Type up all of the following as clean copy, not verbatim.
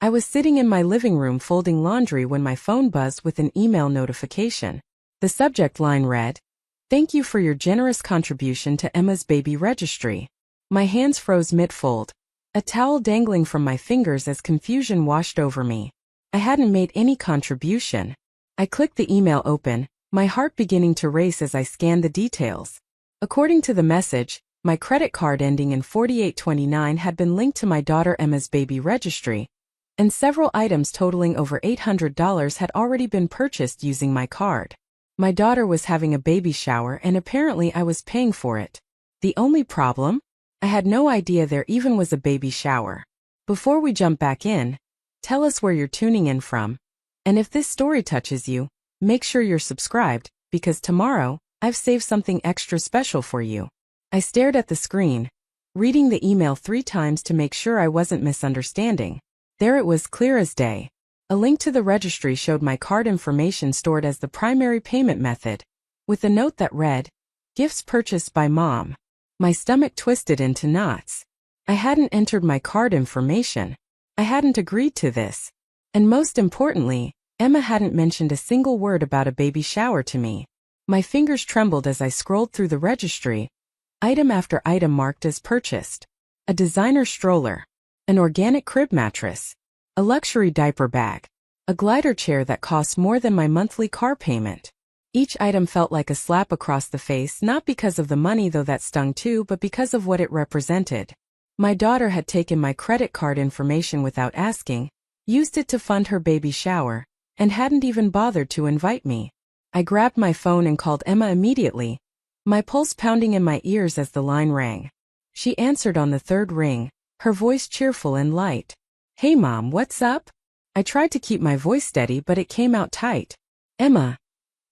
I was sitting in my living room folding laundry when my phone buzzed with an email notification. The subject line read, "Thank you for your generous contribution to Emma's baby registry." My hands froze mid-fold, a towel dangling from my fingers as confusion washed over me. I hadn't made any contribution. I clicked the email open, my heart beginning to race as I scanned the details. According to the message, my credit card ending in 4829 had been linked to my daughter Emma's baby registry, and several items totaling over $800 had already been purchased using my card. My daughter was having a baby shower and apparently I was paying for it. The only problem? I had no idea there even was a baby shower. Before we jump back in, tell us where you're tuning in from. And if this story touches you, make sure you're subscribed, because tomorrow, I've saved something extra special for you. I stared at the screen, reading the email 3 times to make sure I wasn't misunderstanding. There it was, clear as day. A link to the registry showed my card information stored as the primary payment method, with a note that read, "Gifts purchased by Mom." My stomach twisted into knots. I hadn't entered my card information. I hadn't agreed to this. And most importantly, Emma hadn't mentioned a single word about a baby shower to me. My fingers trembled as I scrolled through the registry, item after item marked as purchased. A designer stroller, an organic crib mattress, a luxury diaper bag, a glider chair that cost more than my monthly car payment. Each item felt like a slap across the face, not because of the money, though that stung too, but because of what it represented. My daughter had taken my credit card information without asking, used it to fund her baby shower, and hadn't even bothered to invite me. I grabbed my phone and called Emma immediately, my pulse pounding in my ears as the line rang. She answered on the 3rd ring, her voice cheerful and light. "Hey Mom, what's up?" I tried to keep my voice steady, but it came out tight. "Emma,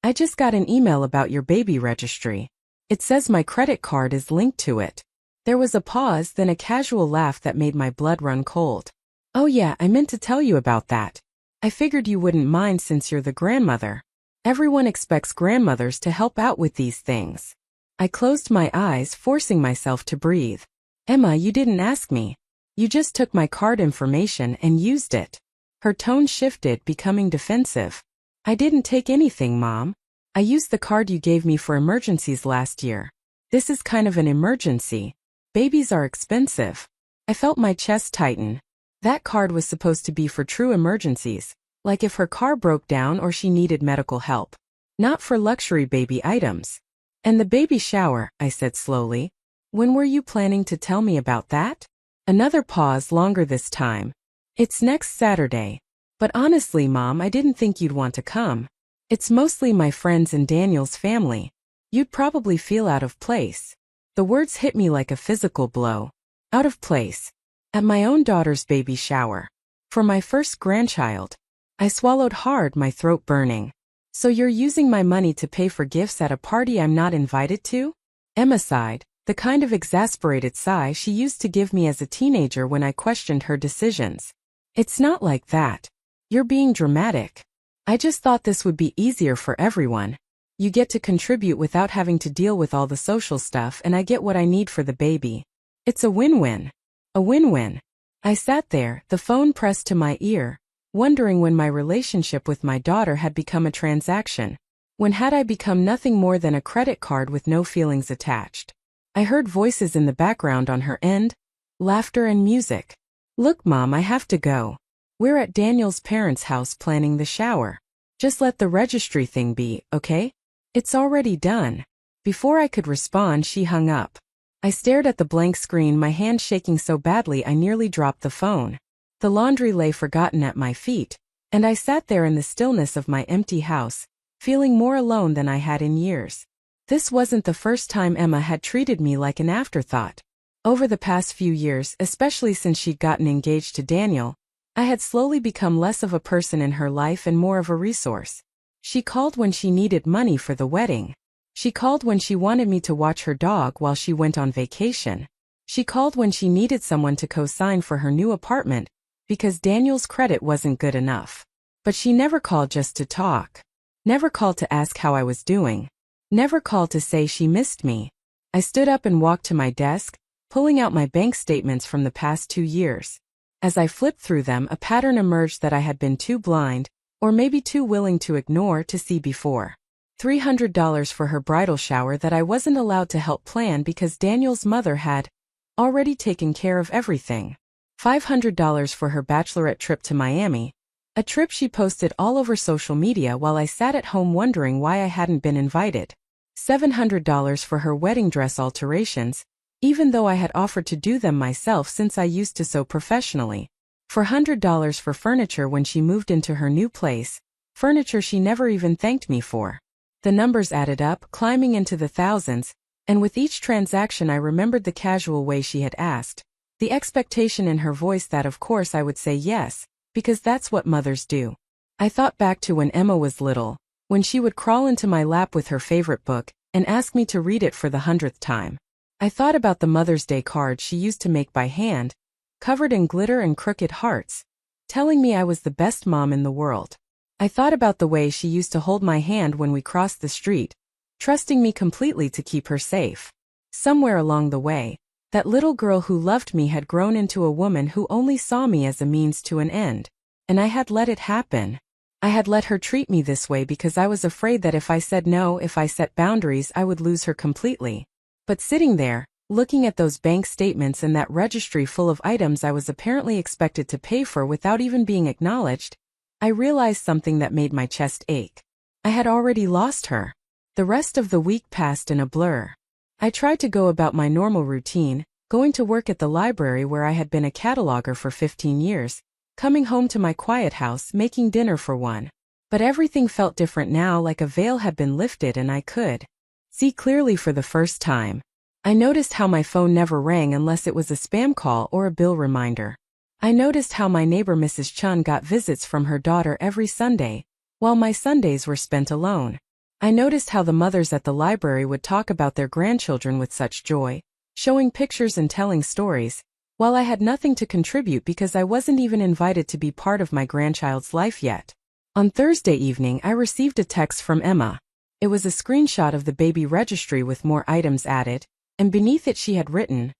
I just got an email about your baby registry. It says my credit card is linked to it." There was a pause, then a casual laugh that made my blood run cold. "Oh yeah, I meant to tell you about that. I figured you wouldn't mind since you're the grandmother. Everyone expects grandmothers to help out with these things." I closed my eyes, forcing myself to breathe. "Emma, you didn't ask me. You just took my card information and used it." Her tone shifted, becoming defensive. "I didn't take anything, Mom. I used the card you gave me for emergencies last year. This is kind of an emergency. Babies are expensive." I felt my chest tighten. That card was supposed to be for true emergencies, like if her car broke down or she needed medical help. Not for luxury baby items. "And the baby shower," I said slowly. "When were you planning to tell me about that?" Another pause, longer this time. "It's next Saturday. But honestly, Mom, I didn't think you'd want to come. It's mostly my friends and Daniel's family. You'd probably feel out of place." The words hit me like a physical blow. Out of place. At my own daughter's baby shower. For my first grandchild. I swallowed hard, my throat burning. "So you're using my money to pay for gifts at a party I'm not invited to?" Emma sighed, the kind of exasperated sigh she used to give me as a teenager when I questioned her decisions. "It's not like that. You're being dramatic. I just thought this would be easier for everyone. You get to contribute without having to deal with all the social stuff, and I get what I need for the baby. It's a win-win. A win-win." I sat there, the phone pressed to my ear, wondering when my relationship with my daughter had become a transaction. When had I become nothing more than a credit card with no feelings attached? I heard voices in the background on her end, laughter and music. "Look, Mom, I have to go. We're at Daniel's parents' house planning the shower. Just let the registry thing be, okay? It's already done." Before I could respond, she hung up. I stared at the blank screen, my hand shaking so badly I nearly dropped the phone. The laundry lay forgotten at my feet, and I sat there in the stillness of my empty house, feeling more alone than I had in years. This wasn't the first time Emma had treated me like an afterthought. Over the past few years, especially since she'd gotten engaged to Daniel, I had slowly become less of a person in her life and more of a resource. She called when she needed money for the wedding. She called when she wanted me to watch her dog while she went on vacation. She called when she needed someone to co-sign for her new apartment because Daniel's credit wasn't good enough. But she never called just to talk. Never called to ask how I was doing. Never called to say she missed me. I stood up and walked to my desk, pulling out my bank statements from the past 2 years. As I flipped through them, a pattern emerged that I had been too blind, or maybe too willing to ignore, to see before. $300 for her bridal shower that I wasn't allowed to help plan because Daniel's mother had already taken care of everything. $500 for her bachelorette trip to Miami, a trip she posted all over social media while I sat at home wondering why I hadn't been invited. $700 for her wedding dress alterations, even though I had offered to do them myself since I used to sew professionally. $400 for furniture when she moved into her new place, furniture she never even thanked me for. The numbers added up, climbing into the thousands, and with each transaction I remembered the casual way she had asked, the expectation in her voice that of course I would say yes, because that's what mothers do. I thought back to when Emma was little, when she would crawl into my lap with her favorite book and ask me to read it for the 100th time. I thought about the Mother's Day cards she used to make by hand, covered in glitter and crooked hearts, telling me I was the best mom in the world. I thought about the way she used to hold my hand when we crossed the street, trusting me completely to keep her safe. Somewhere along the way, that little girl who loved me had grown into a woman who only saw me as a means to an end, and I had let it happen. I had let her treat me this way because I was afraid that if I said no, if I set boundaries, I would lose her completely. But sitting there, looking at those bank statements and that registry full of items I was apparently expected to pay for without even being acknowledged, I realized something that made my chest ache. I had already lost her. The rest of the week passed in a blur. I tried to go about my normal routine, going to work at the library where I had been a cataloger for 15 years, coming home to my quiet house, making dinner for one. But everything felt different now, like a veil had been lifted and I could see clearly for the first time. I noticed how my phone never rang unless it was a spam call or a bill reminder. I noticed how my neighbor Mrs. Chun got visits from her daughter every Sunday, while my Sundays were spent alone. I noticed how the mothers at the library would talk about their grandchildren with such joy, showing pictures and telling stories, while I had nothing to contribute because I wasn't even invited to be part of my grandchild's life yet. On Thursday evening, I received a text from Emma. It was a screenshot of the baby registry with more items added, and beneath it she had written,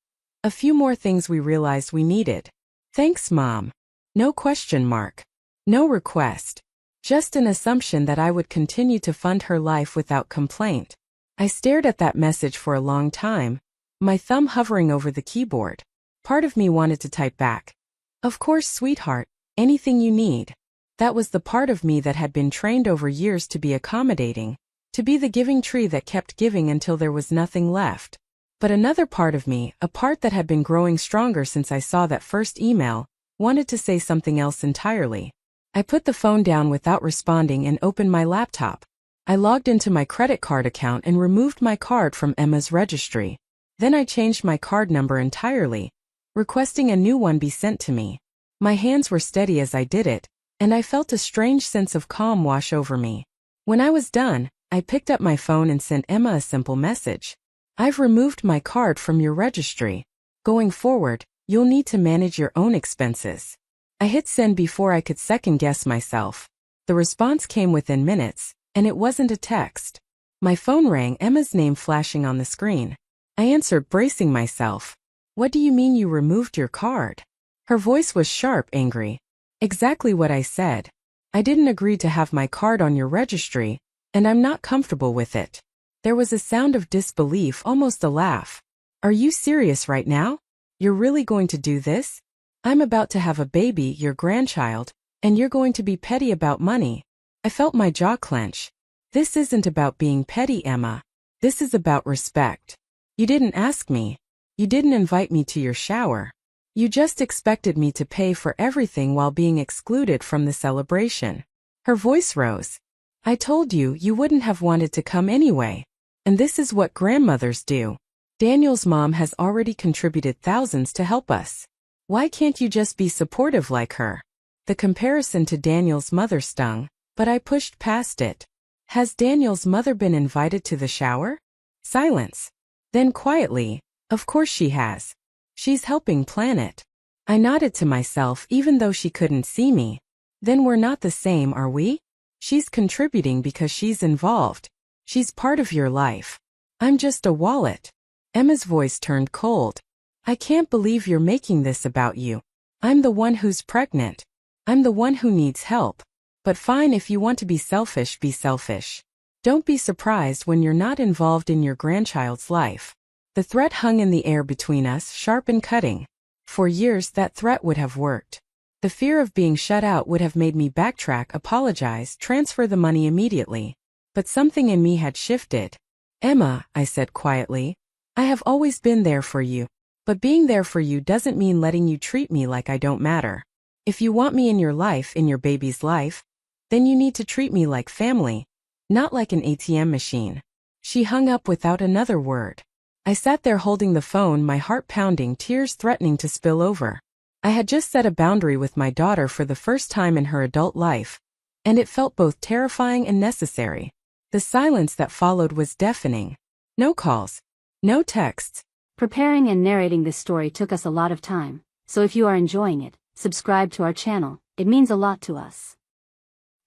"A few more things we realized we needed. Thanks, Mom." No question mark. No request. Just an assumption that I would continue to fund her life without complaint. I stared at that message for a long time, my thumb hovering over the keyboard. Part of me wanted to type back, "Of course, sweetheart, anything you need." That was the part of me that had been trained over years to be accommodating, to be the giving tree that kept giving until there was nothing left. But another part of me, a part that had been growing stronger since I saw that first email, wanted to say something else entirely. I put the phone down without responding and opened my laptop. I logged into my credit card account and removed my card from Emma's registry. Then I changed my card number entirely, requesting a new one be sent to me. My hands were steady as I did it, and I felt a strange sense of calm wash over me. When I was done, I picked up my phone and sent Emma a simple message. "I've removed my card from your registry. Going forward, you'll need to manage your own expenses." I hit send before I could second-guess myself. The response came within minutes, and it wasn't a text. My phone rang, Emma's name flashing on the screen. I answered, bracing myself. "What do you mean you removed your card?" Her voice was sharp, angry. "Exactly what I said. I didn't agree to have my card on your registry, and I'm not comfortable with it." There was a sound of disbelief, almost a laugh. "Are you serious right now? You're really going to do this? I'm about to have a baby, your grandchild, and you're going to be petty about money." I felt my jaw clench. "This isn't about being petty, Emma. This is about respect. You didn't ask me. You didn't invite me to your shower. You just expected me to pay for everything while being excluded from the celebration." Her voice rose. "I told you you wouldn't have wanted to come anyway. And this is what grandmothers do. Daniel's mom has already contributed thousands to help us. Why can't you just be supportive like her?" The comparison to Daniel's mother stung, but I pushed past it. "Has Daniel's mother been invited to the shower?" Silence. Then quietly, "Of course she has. She's helping plan it." I nodded to myself even though she couldn't see me. "Then we're not the same, are we? She's contributing because she's involved. She's part of your life. I'm just a wallet." Emma's voice turned cold. "I can't believe you're making this about you. I'm the one who's pregnant. I'm the one who needs help. But fine, if you want to be selfish, be selfish. Don't be surprised when you're not involved in your grandchild's life. The threat hung in the air between us, sharp and cutting. For years that threat would have worked. The fear of being shut out would have made me backtrack, apologize, transfer the money immediately. But something in me had shifted. Emma, I said quietly, I have always been there for you. But being there for you doesn't mean letting you treat me like I don't matter. If you want me in your life, in your baby's life, then you need to treat me like family, not like an ATM machine. She hung up without another word. I sat there holding the phone, my heart pounding, tears threatening to spill over. I had just set a boundary with my daughter for the first time in her adult life, and it felt both terrifying and necessary. The silence that followed was deafening. No calls. No texts. Preparing and narrating this story took us a lot of time, so if you are enjoying it, subscribe to our channel, it means a lot to us.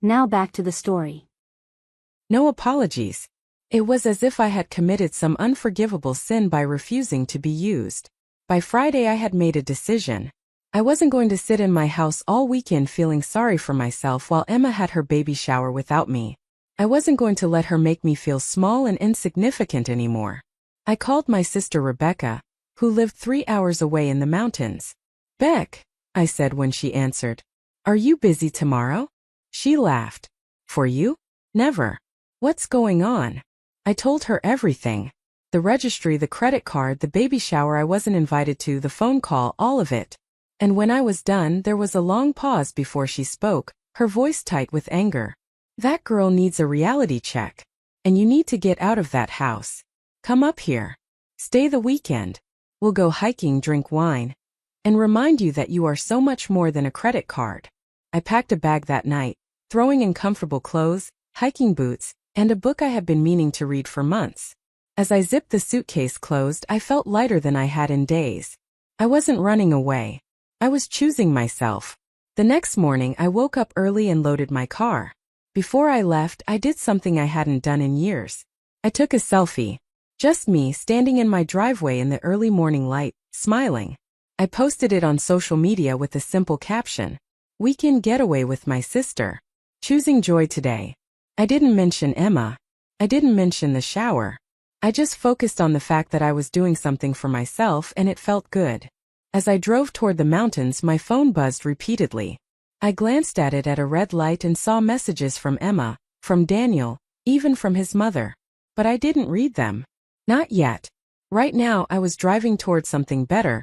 Now back to the story. No apologies. It was as if I had committed some unforgivable sin by refusing to be used. By Friday I had made a decision. I wasn't going to sit in my house all weekend feeling sorry for myself while Emma had her baby shower without me. I wasn't going to let her make me feel small and insignificant anymore. I called my sister Rebecca, who lived 3 hours away in the mountains. Beck, I said when she answered. Are you busy tomorrow? She laughed. For you? Never. What's going on? I told her everything. The registry, the credit card, the baby shower I wasn't invited to, the phone call, all of it. And when I was done, there was a long pause before she spoke, her voice tight with anger. That girl needs a reality check. And you need to get out of that house. Come up here. Stay the weekend. We'll go hiking, drink wine, and remind you that you are so much more than a credit card. I packed a bag that night, throwing in comfortable clothes, hiking boots, and a book I had been meaning to read for months. As I zipped the suitcase closed, I felt lighter than I had in days. I wasn't running away. I was choosing myself. The next morning, I woke up early and loaded my car. Before I left, I did something I hadn't done in years. I took a selfie. Just me standing in my driveway in the early morning light, smiling. I posted it on social media with a simple caption. Weekend getaway with my sister. Choosing joy today. I didn't mention Emma. I didn't mention the shower. I just focused on the fact that I was doing something for myself and it felt good. As I drove toward the mountains, my phone buzzed repeatedly. I glanced at it at a red light and saw messages from Emma, from Daniel, even from his mother. But I didn't read them. Not yet. Right now I was driving toward something better,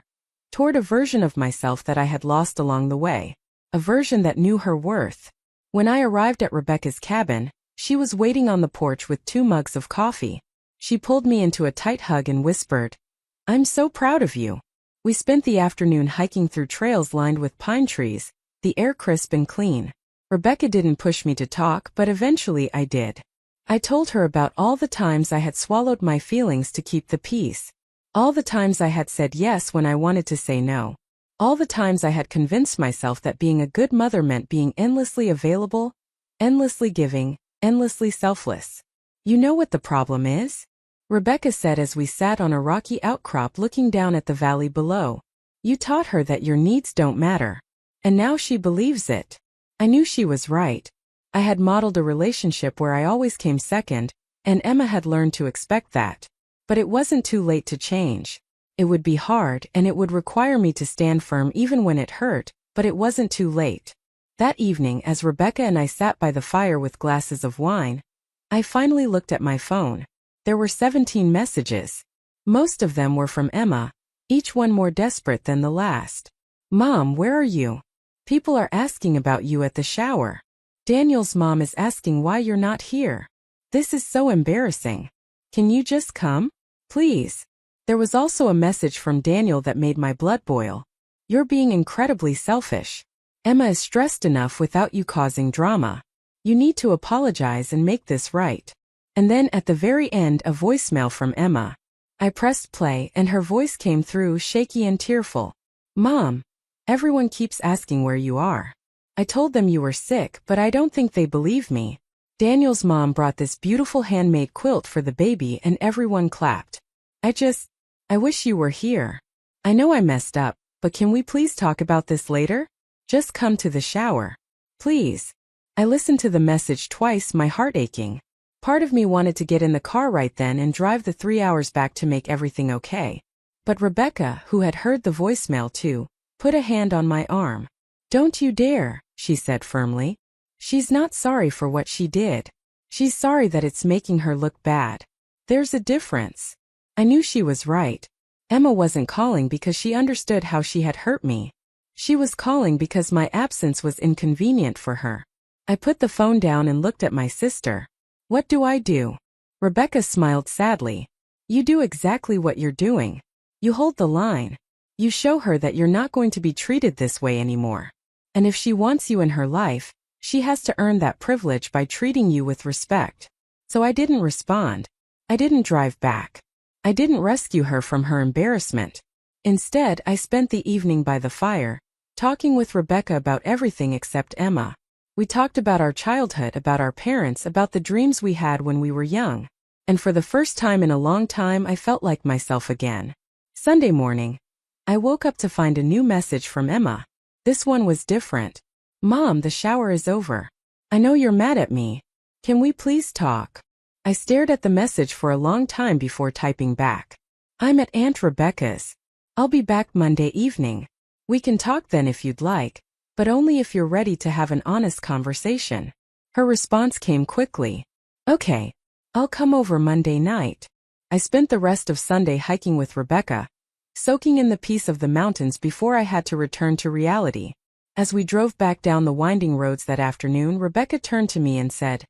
toward a version of myself that I had lost along the way. A version that knew her worth. When I arrived at Rebecca's cabin, she was waiting on the porch with 2 mugs of coffee. She pulled me into a tight hug and whispered, I'm so proud of you. We spent the afternoon hiking through trails lined with pine trees, the air crisp and clean. Rebecca didn't push me to talk, but eventually I did. I told her about all the times I had swallowed my feelings to keep the peace. All the times I had said yes when I wanted to say no. All the times I had convinced myself that being a good mother meant being endlessly available, endlessly giving, endlessly selfless. You know what the problem is? Rebecca said as we sat on a rocky outcrop looking down at the valley below. You taught her that your needs don't matter. And now she believes it. I knew she was right. I had modeled a relationship where I always came second, and Emma had learned to expect that. But it wasn't too late to change. It would be hard and it would require me to stand firm even when it hurt, but it wasn't too late. That evening, as Rebecca and I sat by the fire with glasses of wine, I finally looked at my phone. There were 17 messages. Most of them were from Emma, each one more desperate than the last. Mom, where are you? People are asking about you at the shower. Daniel's mom is asking why you're not here. This is so embarrassing. Can you just come? Please. There was also a message from Daniel that made my blood boil. You're being incredibly selfish. Emma is stressed enough without you causing drama. You need to apologize and make this right. And then at the very end, a voicemail from Emma. I pressed play and her voice came through shaky and tearful. Mom, everyone keeps asking where you are. I told them you were sick, but I don't think they believe me. Daniel's mom brought this beautiful handmade quilt for the baby and everyone clapped. I wish you were here. I know I messed up, But can we please talk about this later? Just come to the shower. Please. I listened to the message twice, my heart aching. Part of me wanted to get in the car right then and drive the 3 hours back to make everything okay. But Rebecca, who had heard the voicemail too, put a hand on my arm. Don't you dare, she said firmly. She's not sorry for what she did. She's sorry that it's making her look bad. There's a difference. I knew she was right. Emma wasn't calling because she understood how she had hurt me. She was calling because my absence was inconvenient for her. I put the phone down and looked at my sister. What do I do? Rebecca smiled sadly. You do exactly what you're doing. You hold the line. You show her that you're not going to be treated this way anymore. And if she wants you in her life, she has to earn that privilege by treating you with respect. So I didn't respond. I didn't drive back. I didn't rescue her from her embarrassment. Instead, I spent the evening by the fire, talking with Rebecca about everything except Emma. We talked about our childhood, about our parents, about the dreams we had when we were young. And for the first time in a long time, I felt like myself again. Sunday morning, I woke up to find a new message from Emma. This one was different. Mom, the shower is over. I know you're mad at me. Can we please talk? I stared at the message for a long time before typing back. I'm at Aunt Rebecca's. I'll be back Monday evening. We can talk then if you'd like, but only if you're ready to have an honest conversation. Her response came quickly. Okay, I'll come over Monday night. I spent the rest of Sunday hiking with Rebecca, soaking in the peace of the mountains before I had to return to reality. As we drove back down the winding roads that afternoon, Rebecca turned to me and said,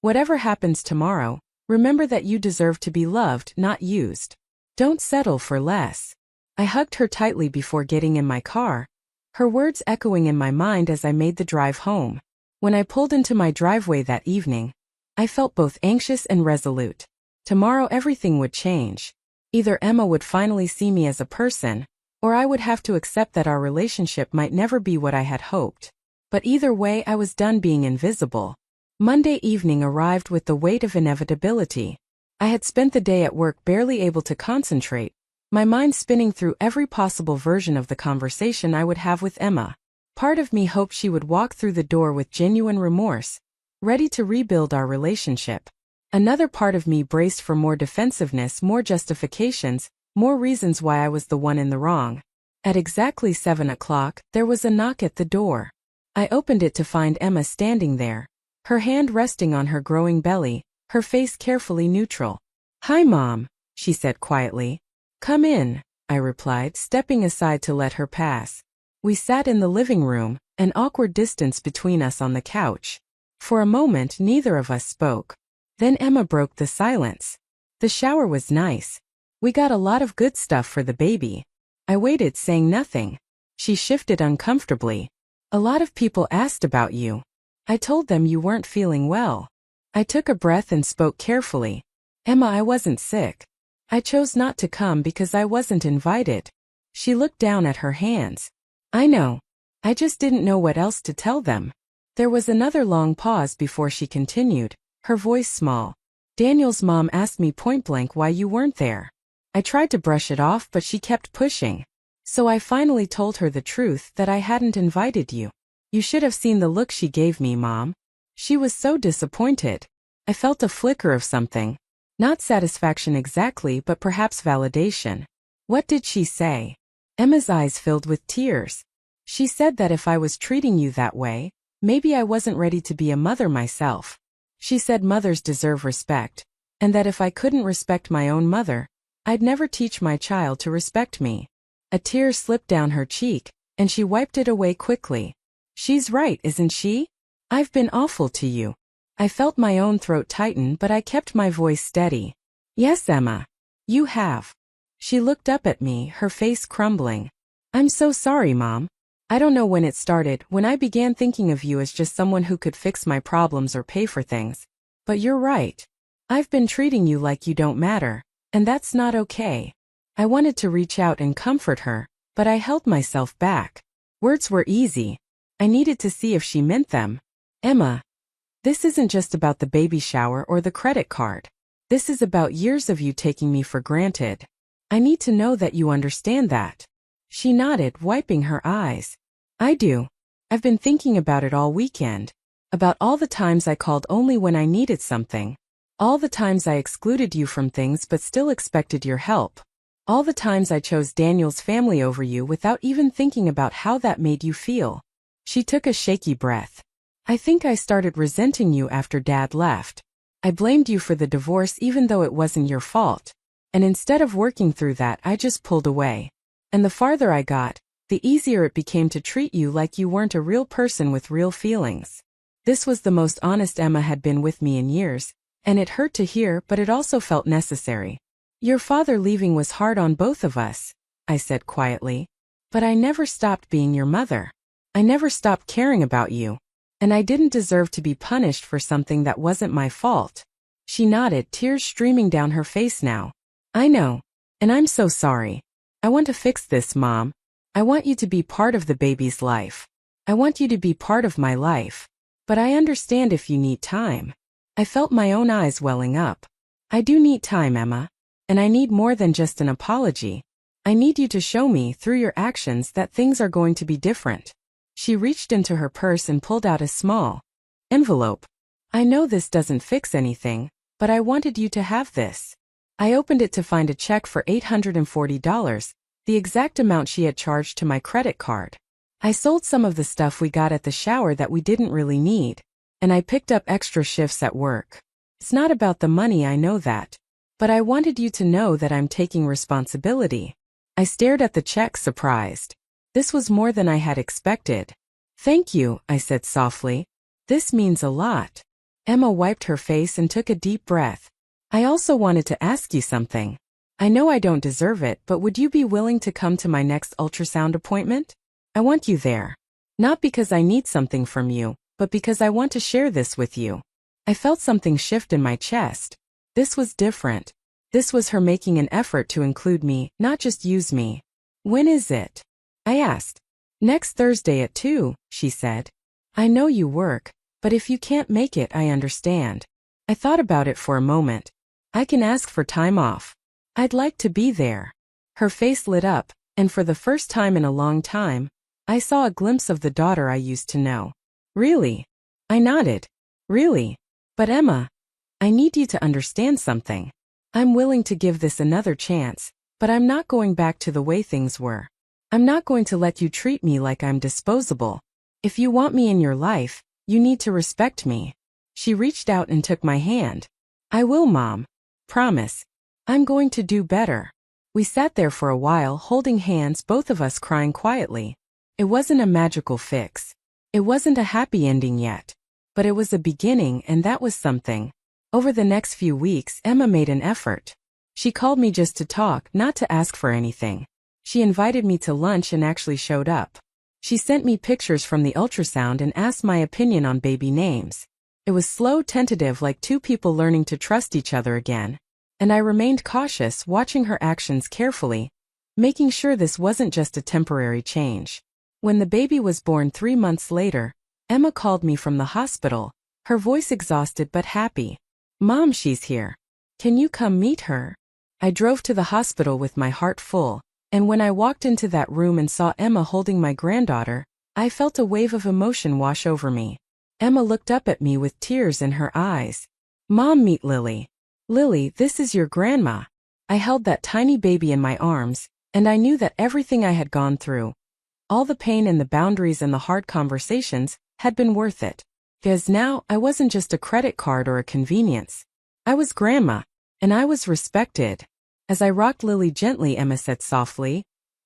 "Whatever happens tomorrow, remember that you deserve to be loved, not used. Don't settle for less." I hugged her tightly before getting in my car, her words echoing in my mind as I made the drive home. When I pulled into my driveway that evening, I felt both anxious and resolute. Tomorrow everything would change. Either Emma would finally see me as a person, or I would have to accept that our relationship might never be what I had hoped. But either way, I was done being invisible. Monday evening arrived with the weight of inevitability. I had spent the day at work barely able to concentrate, my mind spinning through every possible version of the conversation I would have with Emma. Part of me hoped she would walk through the door with genuine remorse, ready to rebuild our relationship. Another part of me braced for more defensiveness, more justifications, more reasons why I was the one in the wrong. At exactly 7 o'clock, there was a knock at the door. I opened it to find Emma standing there, her hand resting on her growing belly, her face carefully neutral. "Hi, Mom," she said quietly. "Come in," I replied, stepping aside to let her pass. We sat in the living room, an awkward distance between us on the couch. For a moment, neither of us spoke. Then Emma broke the silence. "The shower was nice. We got a lot of good stuff for the baby." I waited, saying nothing. She shifted uncomfortably. "A lot of people asked about you. I told them you weren't feeling well." I took a breath and spoke carefully. "Emma, I wasn't sick. I chose not to come because I wasn't invited." She looked down at her hands. "I know. I just didn't know what else to tell them." There was another long pause before she continued, her voice small. "Daniel's mom asked me point-blank why you weren't there. I tried to brush it off, but she kept pushing. So I finally told her the truth, that I hadn't invited you. You should have seen the look she gave me, Mom. She was so disappointed. I felt a flicker of something. Not satisfaction exactly, but perhaps validation." "What did she say?" Emma's eyes filled with tears. "She said that if I was treating you that way, maybe I wasn't ready to be a mother myself. She said mothers deserve respect, and that if I couldn't respect my own mother, I'd never teach my child to respect me." A tear slipped down her cheek, and she wiped it away quickly. "She's right, isn't she? I've been awful to you." I felt my own throat tighten, but I kept my voice steady. "Yes, Emma. You have." She looked up at me, her face crumbling. "I'm so sorry, Mom. I don't know when it started, when I began thinking of you as just someone who could fix my problems or pay for things. But you're right. I've been treating you like you don't matter, and that's not okay." I wanted to reach out and comfort her, but I held myself back. Words were easy. I needed to see if she meant them. "Emma, this isn't just about the baby shower or the credit card. This is about years of you taking me for granted. I need to know that you understand that." She nodded, wiping her eyes. I do. I've been thinking about it all weekend. About all the times I called only when I needed something. All the times I excluded you from things but still expected your help. All the times I chose Daniel's family over you without even thinking about how that made you feel. She took a shaky breath. I think I started resenting you after Dad left. I blamed you for the divorce even though it wasn't your fault. And instead of working through that, I just pulled away. And the farther I got, the easier it became to treat you like you weren't a real person with real feelings. This was the most honest Emma had been with me in years, and it hurt to hear, but it also felt necessary. Your father leaving was hard on both of us, I said quietly. But I never stopped being your mother. I never stopped caring about you. And I didn't deserve to be punished for something that wasn't my fault. She nodded, tears streaming down her face now. I know. And I'm so sorry. I want to fix this, Mom. I want you to be part of the baby's life. I want you to be part of my life. But I understand if you need time. I felt my own eyes welling up. I do need time, Emma. And I need more than just an apology. I need you to show me, through your actions, that things are going to be different. She reached into her purse and pulled out a small envelope. I know this doesn't fix anything, but I wanted you to have this. I opened it to find a check for $840, the exact amount she had charged to my credit card. I sold some of the stuff we got at the shower that we didn't really need, and I picked up extra shifts at work. It's not about the money, I know that. But I wanted you to know that I'm taking responsibility. I stared at the check, surprised. This was more than I had expected. Thank you, I said softly. This means a lot. Emma wiped her face and took a deep breath. I also wanted to ask you something. I know I don't deserve it, but would you be willing to come to my next ultrasound appointment? I want you there. Not because I need something from you, but because I want to share this with you. I felt something shift in my chest. This was different. This was her making an effort to include me, not just use me. When is it? I asked. Next Thursday at 2, she said. I know you work, but if you can't make it, I understand. I thought about it for a moment. I can ask for time off. I'd like to be there. Her face lit up, and for the first time in a long time, I saw a glimpse of the daughter I used to know. Really? I nodded. Really? But Emma, I need you to understand something. I'm willing to give this another chance, but I'm not going back to the way things were. I'm not going to let you treat me like I'm disposable. If you want me in your life, you need to respect me. She reached out and took my hand. I will, Mom. Promise. I'm going to do better. We sat there for a while holding hands, both of us crying quietly. It wasn't a magical fix. It wasn't a happy ending yet. But it was a beginning, and that was something. Over the next few weeks, Emma made an effort. She called me just to talk, not to ask for anything. She invited me to lunch and actually showed up. She sent me pictures from the ultrasound and asked my opinion on baby names. It was slow, tentative, like two people learning to trust each other again. And I remained cautious, watching her actions carefully, making sure this wasn't just a temporary change. When the baby was born 3 months later, Emma called me from the hospital, her voice exhausted but happy. Mom, she's here. Can you come meet her? I drove to the hospital with my heart full, and when I walked into that room and saw Emma holding my granddaughter, I felt a wave of emotion wash over me. Emma looked up at me with tears in her eyes. Mom, meet Lily. Lily, this is your grandma. I held that tiny baby in my arms, and I knew that everything I had gone through, all the pain and the boundaries and the hard conversations, had been worth it. Because now, I wasn't just a credit card or a convenience. I was grandma, and I was respected. As I rocked Lily gently, Emma said softly,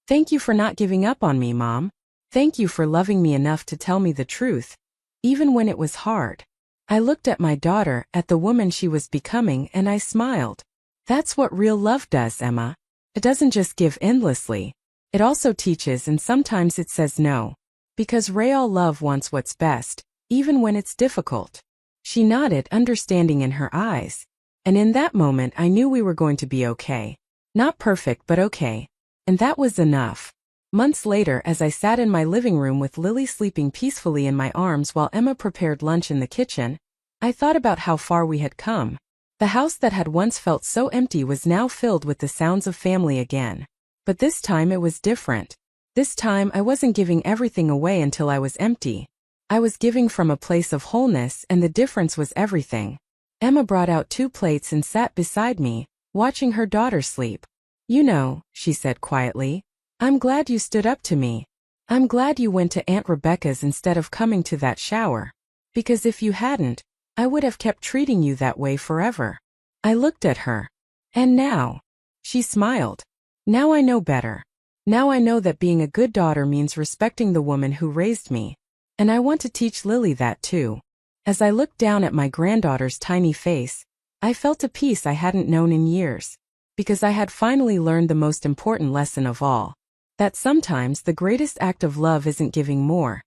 Thank you for not giving up on me, Mom. Thank you for loving me enough to tell me the truth, even when it was hard. I looked at my daughter, at the woman she was becoming, and I smiled. That's what real love does, Emma. It doesn't just give endlessly. It also teaches, and sometimes it says no. Because real love wants what's best, even when it's difficult. She nodded, understanding in her eyes. And in that moment I knew we were going to be okay. Not perfect, but okay. And that was enough. Months later, as I sat in my living room with Lily sleeping peacefully in my arms while Emma prepared lunch in the kitchen, I thought about how far we had come. The house that had once felt so empty was now filled with the sounds of family again. But this time it was different. This time I wasn't giving everything away until I was empty. I was giving from a place of wholeness, and the difference was everything. Emma brought out 2 plates and sat beside me, watching her daughter sleep. "You know," she said quietly, "I'm glad you stood up to me. I'm glad you went to Aunt Rebecca's instead of coming to that shower. Because if you hadn't, I would have kept treating you that way forever." I looked at her. "And now?" She smiled. "Now I know better. Now I know that being a good daughter means respecting the woman who raised me. And I want to teach Lily that too." As I looked down at my granddaughter's tiny face, I felt a peace I hadn't known in years. Because I had finally learned the most important lesson of all. That sometimes the greatest act of love isn't giving more.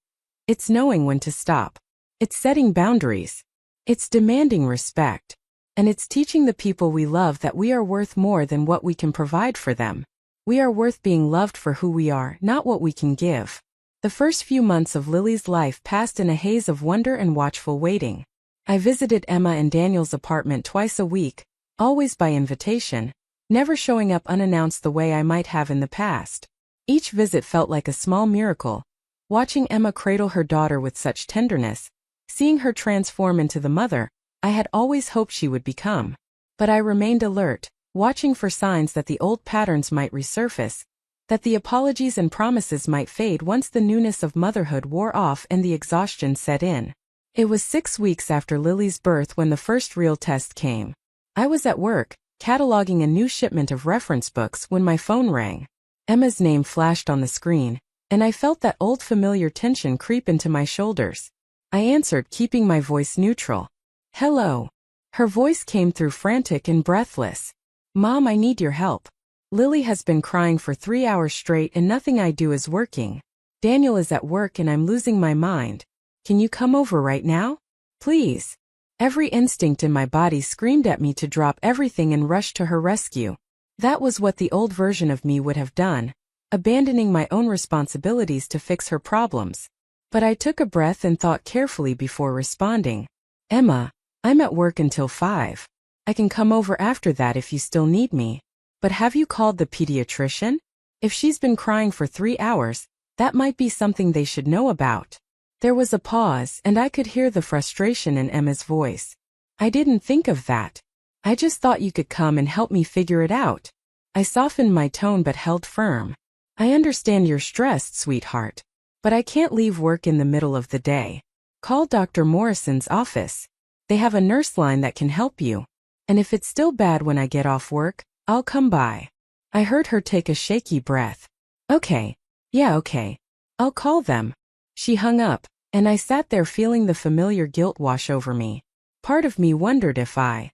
It's knowing when to stop. It's setting boundaries. It's demanding respect. And it's teaching the people we love that we are worth more than what we can provide for them. We are worth being loved for who we are, not what we can give. The first few months of Lily's life passed in a haze of wonder and watchful waiting. I visited Emma and Daniel's apartment twice a week, always by invitation, never showing up unannounced the way I might have in the past. Each visit felt like a small miracle. Watching Emma cradle her daughter with such tenderness, seeing her transform into the mother I had always hoped she would become. But I remained alert, watching for signs that the old patterns might resurface, that the apologies and promises might fade once the newness of motherhood wore off and the exhaustion set in. It was 6 weeks after Lily's birth when the first real test came. I was at work, cataloging a new shipment of reference books when my phone rang. Emma's name flashed on the screen, and I felt that old familiar tension creep into my shoulders. I answered, keeping my voice neutral. "Hello." Her voice came through frantic and breathless. "Mom, I need your help. Lily has been crying for 3 hours straight and nothing I do is working. Daniel is at work and I'm losing my mind. Can you come over right now? Please." Every instinct in my body screamed at me to drop everything and rush to her rescue. That was what the old version of me would have done, abandoning my own responsibilities to fix her problems. But I took a breath and thought carefully before responding. "Emma, I'm at work until 5. I can come over after that if you still need me. But have you called the pediatrician? If she's been crying for 3 hours, that might be something they should know about." There was a pause, and I could hear the frustration in Emma's voice. "I didn't think of that. I just thought you could come and help me figure it out." I softened my tone but held firm. "I understand you're stressed, sweetheart. But I can't leave work in the middle of the day. Call Dr. Morrison's office. They have a nurse line that can help you. And if it's still bad when I get off work, I'll come by." I heard her take a shaky breath. "Okay. Yeah, okay. I'll call them." She hung up, and I sat there feeling the familiar guilt wash over me. Part of me wondered if I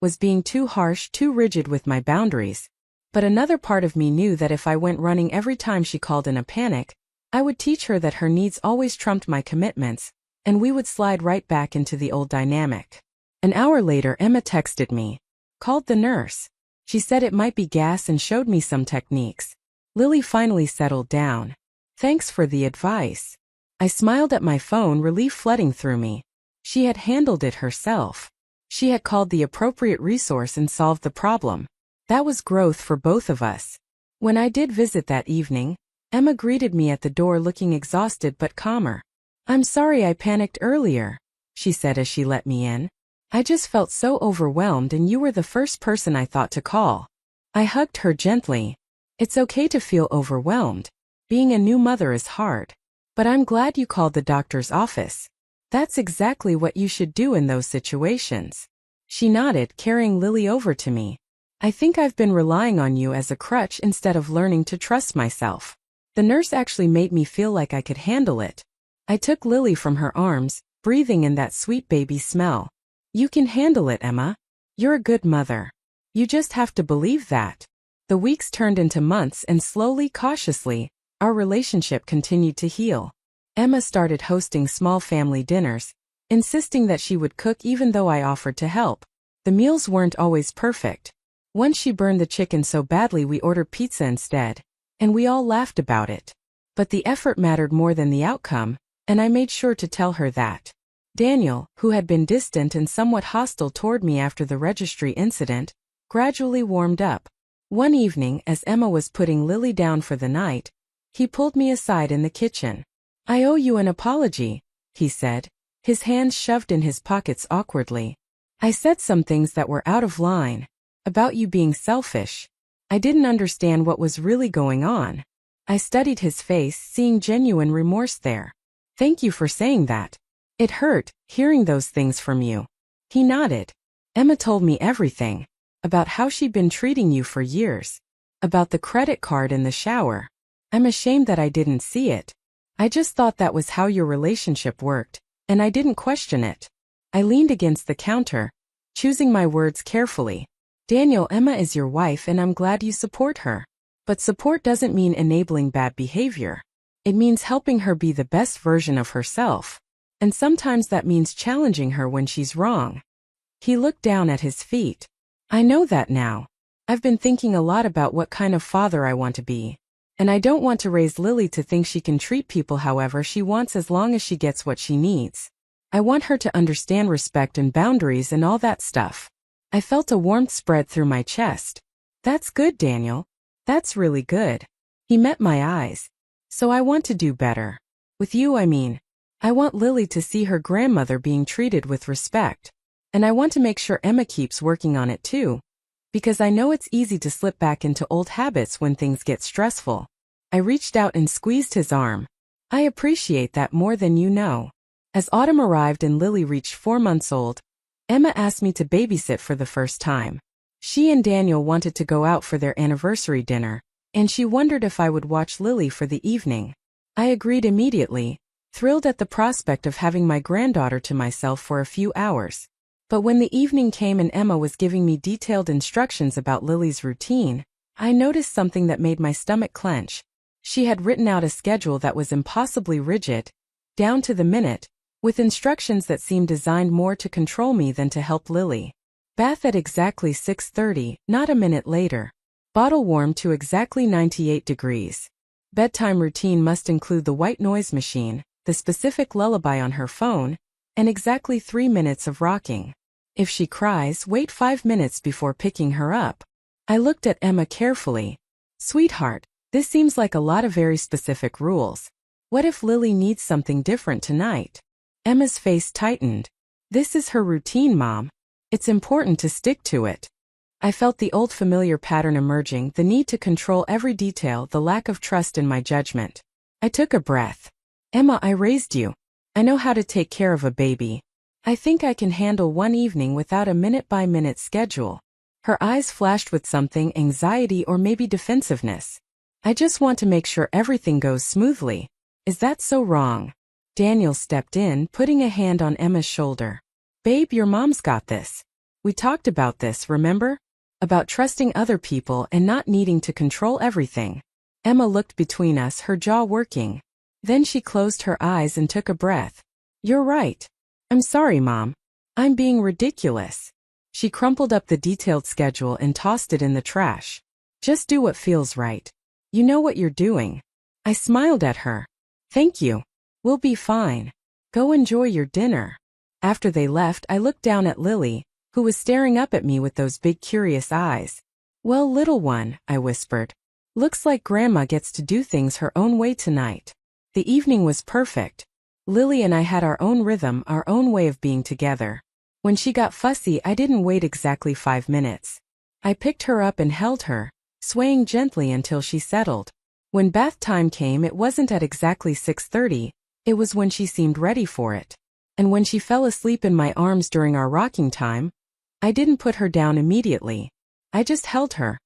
was being too harsh, too rigid with my boundaries. But another part of me knew that if I went running every time she called in a panic, I would teach her that her needs always trumped my commitments, and we would slide right back into the old dynamic. An hour later, Emma texted me. "Called the nurse. She said it might be gas and showed me some techniques. Lily finally settled down. Thanks for the advice." I smiled at my phone, relief flooding through me. She had handled it herself. She had called the appropriate resource and solved the problem. That was growth for both of us. When I did visit that evening, Emma greeted me at the door looking exhausted but calmer. "I'm sorry I panicked earlier," she said as she let me in. "I just felt so overwhelmed and you were the first person I thought to call." I hugged her gently. "It's okay to feel overwhelmed. Being a new mother is hard. But I'm glad you called the doctor's office. That's exactly what you should do in those situations." She nodded, carrying Lily over to me. "I think I've been relying on you as a crutch instead of learning to trust myself. The nurse actually made me feel like I could handle it." I took Lily from her arms, breathing in that sweet baby smell. "You can handle it, Emma. You're a good mother. You just have to believe that." The weeks turned into months and slowly, cautiously, our relationship continued to heal. Emma started hosting small family dinners, insisting that she would cook even though I offered to help. The meals weren't always perfect. Once she burned the chicken so badly we ordered pizza instead, and we all laughed about it. But the effort mattered more than the outcome, and I made sure to tell her that. Daniel, who had been distant and somewhat hostile toward me after the registry incident, gradually warmed up. One evening, as Emma was putting Lily down for the night, He pulled me aside in the kitchen. "I owe you an apology," he said, his hands shoved in his pockets awkwardly. "I said some things that were out of line. About you being selfish. I didn't understand what was really going on." I studied his face, seeing genuine remorse there. "Thank you for saying that. It hurt, hearing those things from you." He nodded. "Emma told me everything. About how she'd been treating you for years. About the credit card in the shower. I'm ashamed that I didn't see it. I just thought that was how your relationship worked, and I didn't question it." I leaned against the counter, choosing my words carefully. "Daniel, Emma is your wife and I'm glad you support her. But support doesn't mean enabling bad behavior. It means helping her be the best version of herself. And sometimes that means challenging her when she's wrong." He looked down at his feet. "I know that now. I've been thinking a lot about what kind of father I want to be. And I don't want to raise Lily to think she can treat people however she wants as long as she gets what she needs. I want her to understand respect and boundaries and all that stuff." I felt a warmth spread through my chest. "That's good, Daniel. That's really good." He met my eyes. "So I want to do better. With you, I mean. I want Lily to see her grandmother being treated with respect. And I want to make sure Emma keeps working on it too. Because I know it's easy to slip back into old habits when things get stressful." I reached out and squeezed his arm. "I appreciate that more than you know." As autumn arrived and Lily reached 4 months old, Emma asked me to babysit for the first time. She and Daniel wanted to go out for their anniversary dinner, and she wondered if I would watch Lily for the evening. I agreed immediately, thrilled at the prospect of having my granddaughter to myself for a few hours. But when the evening came and Emma was giving me detailed instructions about Lily's routine, I noticed something that made my stomach clench. She had written out a schedule that was impossibly rigid, down to the minute, with instructions that seemed designed more to control me than to help Lily. Bath at exactly 6:30, not a minute later. Bottle warmed to exactly 98 degrees. Bedtime routine must include the white noise machine, the specific lullaby on her phone, and exactly 3 minutes of rocking. If she cries, wait 5 minutes before picking her up. I looked at Emma carefully. "Sweetheart, this seems like a lot of very specific rules. What if Lily needs something different tonight?" Emma's face tightened. "This is her routine, Mom. It's important to stick to it." I felt the old familiar pattern emerging, the need to control every detail, the lack of trust in my judgment. I took a breath. "Emma, I raised you. I know how to take care of a baby. I think I can handle one evening without a minute-by-minute schedule." Her eyes flashed with something, anxiety or maybe defensiveness. "I just want to make sure everything goes smoothly. Is that so wrong?" Daniel stepped in, putting a hand on Emma's shoulder. "Babe, your mom's got this. We talked about this, remember? About trusting other people and not needing to control everything." Emma looked between us, her jaw working. Then she closed her eyes and took a breath. "You're right. I'm sorry, Mom. I'm being ridiculous." She crumpled up the detailed schedule and tossed it in the trash. "Just do what feels right. You know what you're doing." I smiled at her. "Thank you. We'll be fine. Go enjoy your dinner." After they left, I looked down at Lily, who was staring up at me with those big curious eyes. "Well, little one," I whispered. "Looks like Grandma gets to do things her own way tonight." The evening was perfect. Lily and I had our own rhythm, our own way of being together. When she got fussy, I didn't wait exactly 5 minutes. I picked her up and held her, swaying gently until she settled. When bath time came, it wasn't at exactly 6:30, it was when she seemed ready for it. And when she fell asleep in my arms during our rocking time, I didn't put her down immediately. I just held her,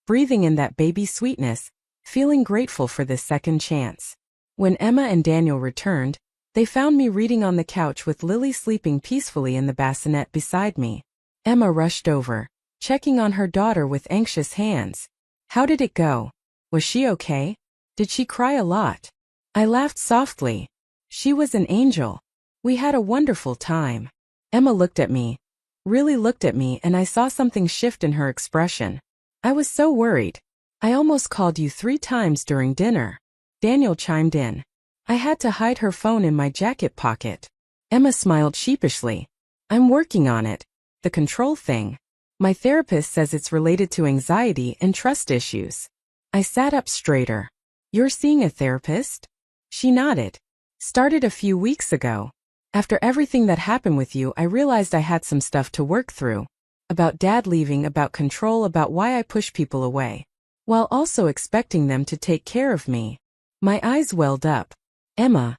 breathing in that baby sweetness, feeling grateful for this second chance. When Emma and Daniel returned, they found me reading on the couch with Lily sleeping peacefully in the bassinet beside me. Emma rushed over, checking on her daughter with anxious hands. "How did it go? Was she okay? Did she cry a lot?" I laughed softly. "She was an angel. We had a wonderful time." Emma looked at me, really looked at me, and I saw something shift in her expression. "I was so worried. I almost called you 3 times during dinner." Daniel chimed in. "I had to hide her phone in my jacket pocket." Emma smiled sheepishly. "I'm working on it. The control thing. My therapist says it's related to anxiety and trust issues." I sat up straighter. You're seeing a therapist? She nodded. Started a few weeks ago. After everything that happened with you, I realized I had some stuff to work through. About Dad leaving, about control, about why I push people away, while also expecting them to take care of me. My eyes welled up. Emma,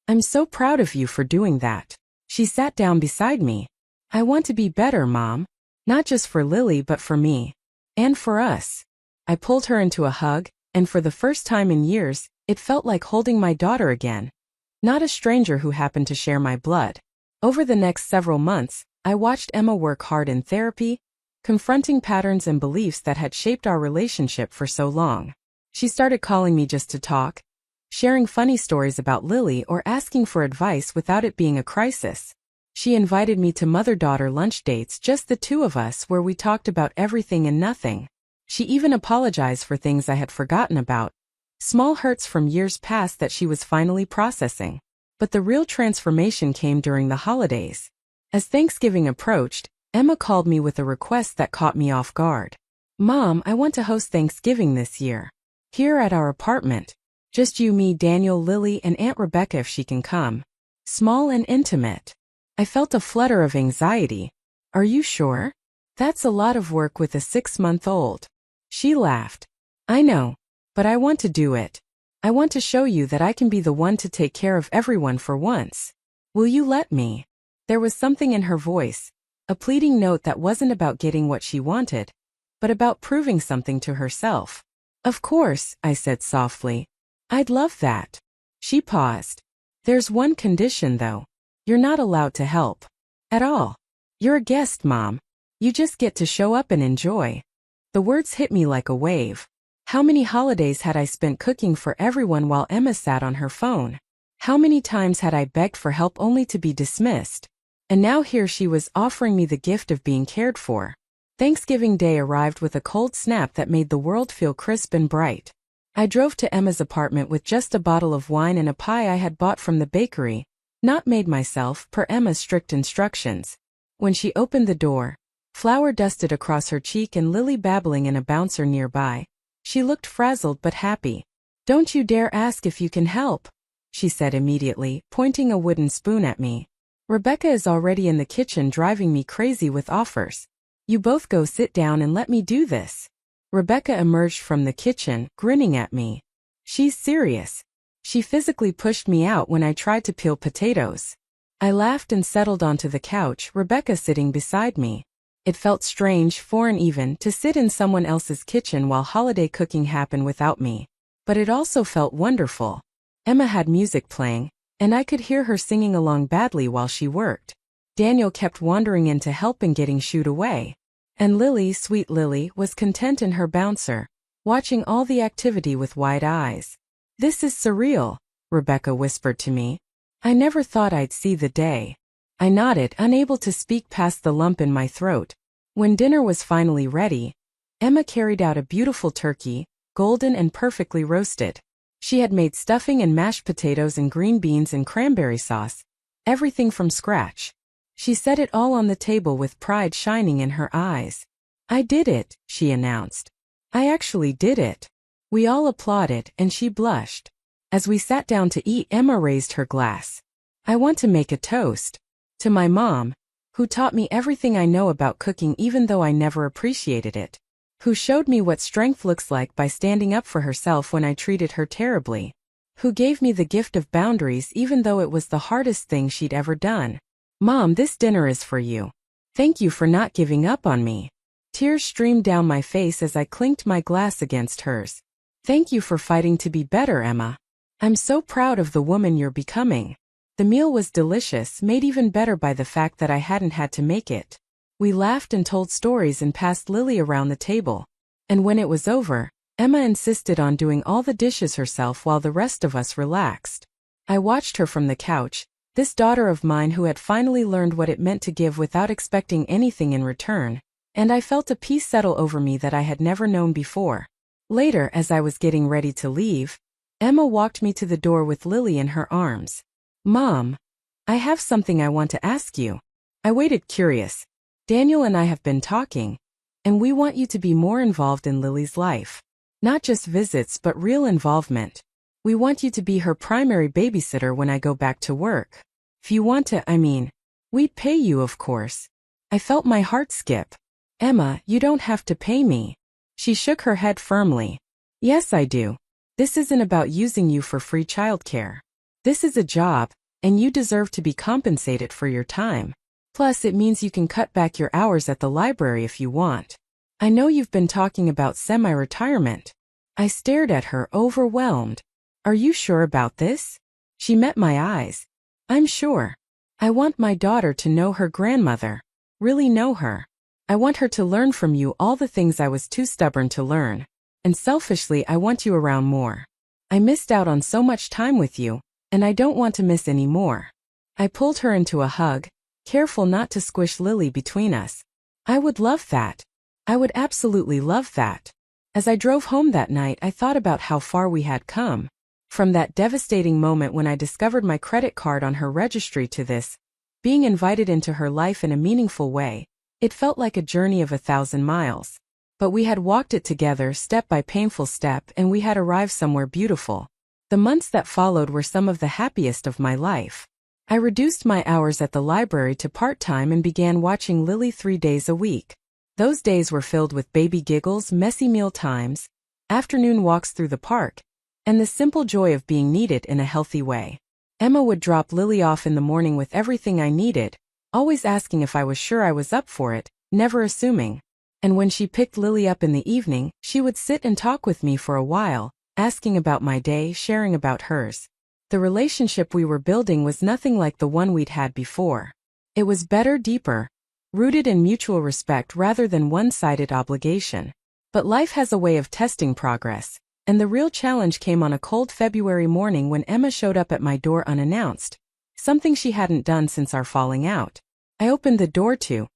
I'm so proud of you for doing that. She sat down beside me. I want to be better, Mom. Not just for Lily but for me. And for us. I pulled her into a hug, and for the first time in years, it felt like holding my daughter again. Not a stranger who happened to share my blood. Over the next several months, I watched Emma work hard in therapy, confronting patterns and beliefs that had shaped our relationship for so long. She started calling me just to talk, sharing funny stories about Lily or asking for advice without it being a crisis. She invited me to mother-daughter lunch dates, just the two of us, where we talked about everything and nothing. She even apologized for things I had forgotten about, small hurts from years past that she was finally processing. But the real transformation came during the holidays. As Thanksgiving approached, Emma called me with a request that caught me off guard. Mom, I want to host Thanksgiving this year. Here at our apartment. Just you, me, Daniel, Lily, and Aunt Rebecca if she can come. Small and intimate. I felt a flutter of anxiety. Are you sure? That's a lot of work with a 6-month-old. She laughed. I know. But I want to do it. I want to show you that I can be the one to take care of everyone for once. Will you let me? There was something in her voice, a pleading note that wasn't about getting what she wanted, but about proving something to herself. Of course, I said softly. I'd love that. She paused. There's one condition though. You're not allowed to help. At all. You're a guest, Mom. You just get to show up and enjoy. The words hit me like a wave. How many holidays had I spent cooking for everyone while Emma sat on her phone? How many times had I begged for help only to be dismissed? And now here she was offering me the gift of being cared for. Thanksgiving Day arrived with a cold snap that made the world feel crisp and bright. I drove to Emma's apartment with just a bottle of wine and a pie I had bought from the bakery, not made myself per Emma's strict instructions. When she opened the door, flour dusted across her cheek and Lily babbling in a bouncer nearby, she looked frazzled but happy. Don't you dare ask if you can help, she said immediately, pointing a wooden spoon at me. Rebecca is already in the kitchen driving me crazy with offers. You both go sit down and let me do this. Rebecca emerged from the kitchen, grinning at me. She's serious. She physically pushed me out when I tried to peel potatoes. I laughed and settled onto the couch, Rebecca sitting beside me. It felt strange, foreign even, to sit in someone else's kitchen while holiday cooking happened without me. But it also felt wonderful. Emma had music playing, and I could hear her singing along badly while she worked. Daniel kept wandering in to help and getting shooed away. And Lily, sweet Lily, was content in her bouncer, watching all the activity with wide eyes. This is surreal, Rebecca whispered to me. I never thought I'd see the day. I nodded, unable to speak past the lump in my throat. When dinner was finally ready, Emma carried out a beautiful turkey, golden and perfectly roasted. She had made stuffing and mashed potatoes and green beans and cranberry sauce, everything from scratch. She set it all on the table with pride shining in her eyes. I did it, she announced. I actually did it. We all applauded, and she blushed. As we sat down to eat, Emma raised her glass. I want to make a toast. To my mom, who taught me everything I know about cooking even though I never appreciated it. Who showed me what strength looks like by standing up for herself when I treated her terribly. Who gave me the gift of boundaries even though it was the hardest thing she'd ever done. Mom, this dinner is for you. Thank you for not giving up on me. Tears streamed down my face as I clinked my glass against hers. Thank you for fighting to be better, Emma. I'm so proud of the woman you're becoming. The meal was delicious, made even better by the fact that I hadn't had to make it. We laughed and told stories and passed Lily around the table. And when it was over, Emma insisted on doing all the dishes herself while the rest of us relaxed. I watched her from the couch, this daughter of mine who had finally learned what it meant to give without expecting anything in return, and I felt a peace settle over me that I had never known before. Later, as I was getting ready to leave, Emma walked me to the door with Lily in her arms. Mom, I have something I want to ask you. I waited curious. Daniel and I have been talking, and we want you to be more involved in Lily's life. Not just visits but real involvement. We want you to be her primary babysitter when I go back to work. If you want to, we'd pay you, of course. I felt my heart skip. Emma, you don't have to pay me. She shook her head firmly. Yes, I do. This isn't about using you for free childcare. This is a job, and you deserve to be compensated for your time. Plus, it means you can cut back your hours at the library if you want. I know you've been talking about semi-retirement. I stared at her, overwhelmed. Are you sure about this? She met my eyes. I'm sure. I want my daughter to know her grandmother. Really know her. I want her to learn from you all the things I was too stubborn to learn. And selfishly, I want you around more. I missed out on so much time with you, and I don't want to miss any more. I pulled her into a hug, careful not to squish Lily between us. I would love that. I would absolutely love that. As I drove home that night, I thought about how far we had come. From that devastating moment when I discovered my credit card on her registry to this, being invited into her life in a meaningful way, it felt like a journey of 1,000 miles. But we had walked it together step by painful step, and we had arrived somewhere beautiful. The months that followed were some of the happiest of my life. I reduced my hours at the library to part-time and began watching Lily 3 days a week. Those days were filled with baby giggles, messy meal times, afternoon walks through the park, and the simple joy of being needed in a healthy way. Emma would drop Lily off in the morning with everything I needed, always asking if I was sure I was up for it, never assuming. And when she picked Lily up in the evening, she would sit and talk with me for a while, asking about my day, sharing about hers. The relationship we were building was nothing like the one we'd had before. It was better, deeper, rooted in mutual respect rather than one-sided obligation. But life has a way of testing progress, and the real challenge came on a cold February morning when Emma showed up at my door unannounced, something she hadn't done since our falling out. I opened the door to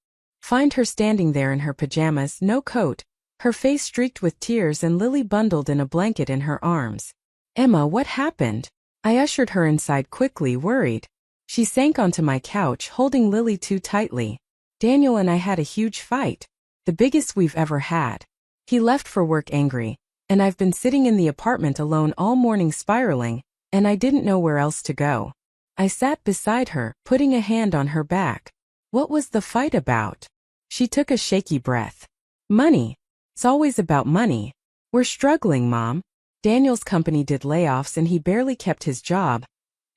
find her standing there in her pajamas, no coat, her face streaked with tears, and Lily bundled in a blanket in her arms. Emma, what happened? I ushered her inside quickly, worried. She sank onto my couch, holding Lily too tightly. Daniel and I had a huge fight, the biggest we've ever had. He left for work angry, and I've been sitting in the apartment alone all morning spiraling, and I didn't know where else to go. I sat beside her, putting a hand on her back. What was the fight about? She took a shaky breath. Money. It's always about money. We're struggling, Mom. Daniel's company did layoffs and he barely kept his job,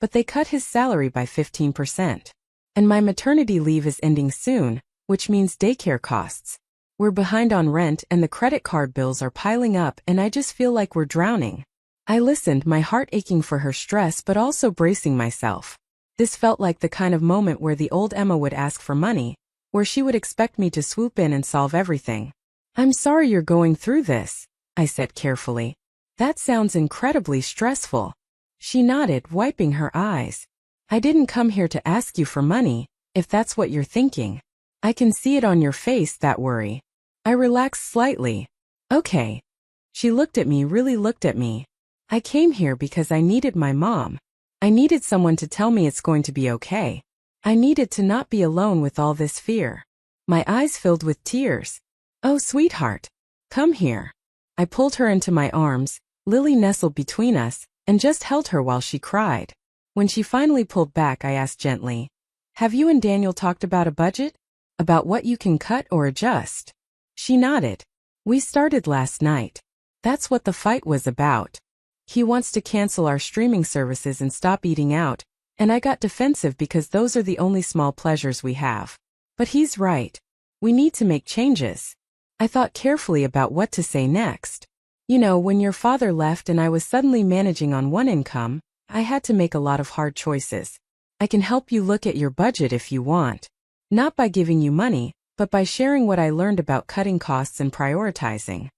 but they cut his salary by 15%. And my maternity leave is ending soon, which means daycare costs. We're behind on rent and the credit card bills are piling up, and I just feel like we're drowning. I listened, my heart aching for her stress but also bracing myself. This felt like the kind of moment where the old Emma would ask for money, where she would expect me to swoop in and solve everything. I'm sorry you're going through this, I said carefully. That sounds incredibly stressful. She nodded, wiping her eyes. I didn't come here to ask you for money, if that's what you're thinking. I can see it on your face, that worry. I relaxed slightly. Okay. She looked at me, really looked at me. I came here because I needed my mom. I needed someone to tell me it's going to be okay. I needed to not be alone with all this fear. My eyes filled with tears. Oh, sweetheart. Come here. I pulled her into my arms, Lily nestled between us, and just held her while she cried. When she finally pulled back, I asked gently, have you and Daniel talked about a budget? About what you can cut or adjust? She nodded. We started last night. That's what the fight was about. He wants to cancel our streaming services and stop eating out, and I got defensive because those are the only small pleasures we have. But he's right. We need to make changes. I thought carefully about what to say next. You know, when your father left and I was suddenly managing on one income, I had to make a lot of hard choices. I can help you look at your budget if you want. Not by giving you money, but by sharing what I learned about cutting costs and prioritizing.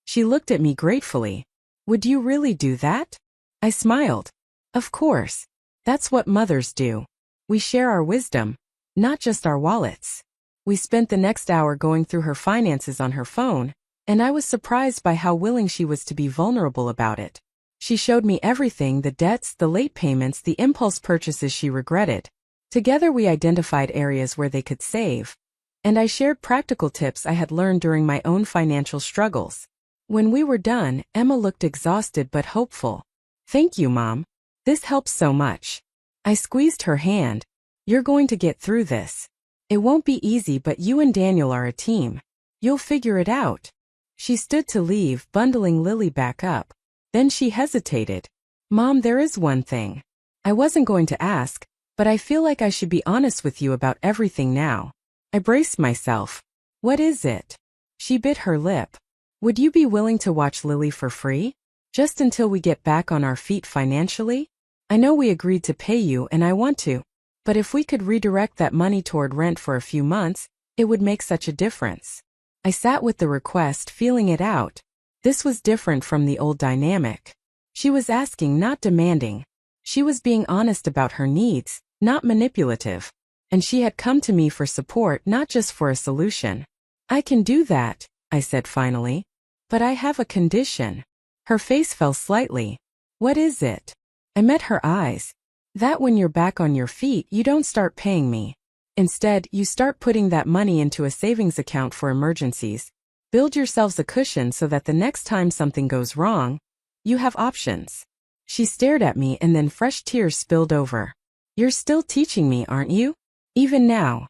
She looked at me gratefully. Would you really do that? I smiled. Of course. That's what mothers do. We share our wisdom, not just our wallets. We spent the next hour going through her finances on her phone, and I was surprised by how willing she was to be vulnerable about it. She showed me everything, the debts, the late payments, the impulse purchases she regretted. Together we identified areas where they could save, and I shared practical tips I had learned during my own financial struggles. When we were done, Emma looked exhausted but hopeful. Thank you, Mom. This helps so much. I squeezed her hand. You're going to get through this. It won't be easy, but you and Daniel are a team. You'll figure it out. She stood to leave, bundling Lily back up. Then she hesitated. Mom, there is one thing. I wasn't going to ask, but I feel like I should be honest with you about everything now. I braced myself. What is it? She bit her lip. Would you be willing to watch Lily for free? Just until we get back on our feet financially? I know we agreed to pay you and I want to. But if we could redirect that money toward rent for a few months, it would make such a difference. I sat with the request, feeling it out. This was different from the old dynamic. She was asking, not demanding. She was being honest about her needs, not manipulative. And she had come to me for support, not just for a solution. I can do that, I said finally. But I have a condition. Her face fell slightly. What is it? I met her eyes. That when you're back on your feet, you don't start paying me. Instead, you start putting that money into a savings account for emergencies. Build yourselves a cushion so that the next time something goes wrong, you have options. She stared at me and then fresh tears spilled over. You're still teaching me, aren't you? Even now.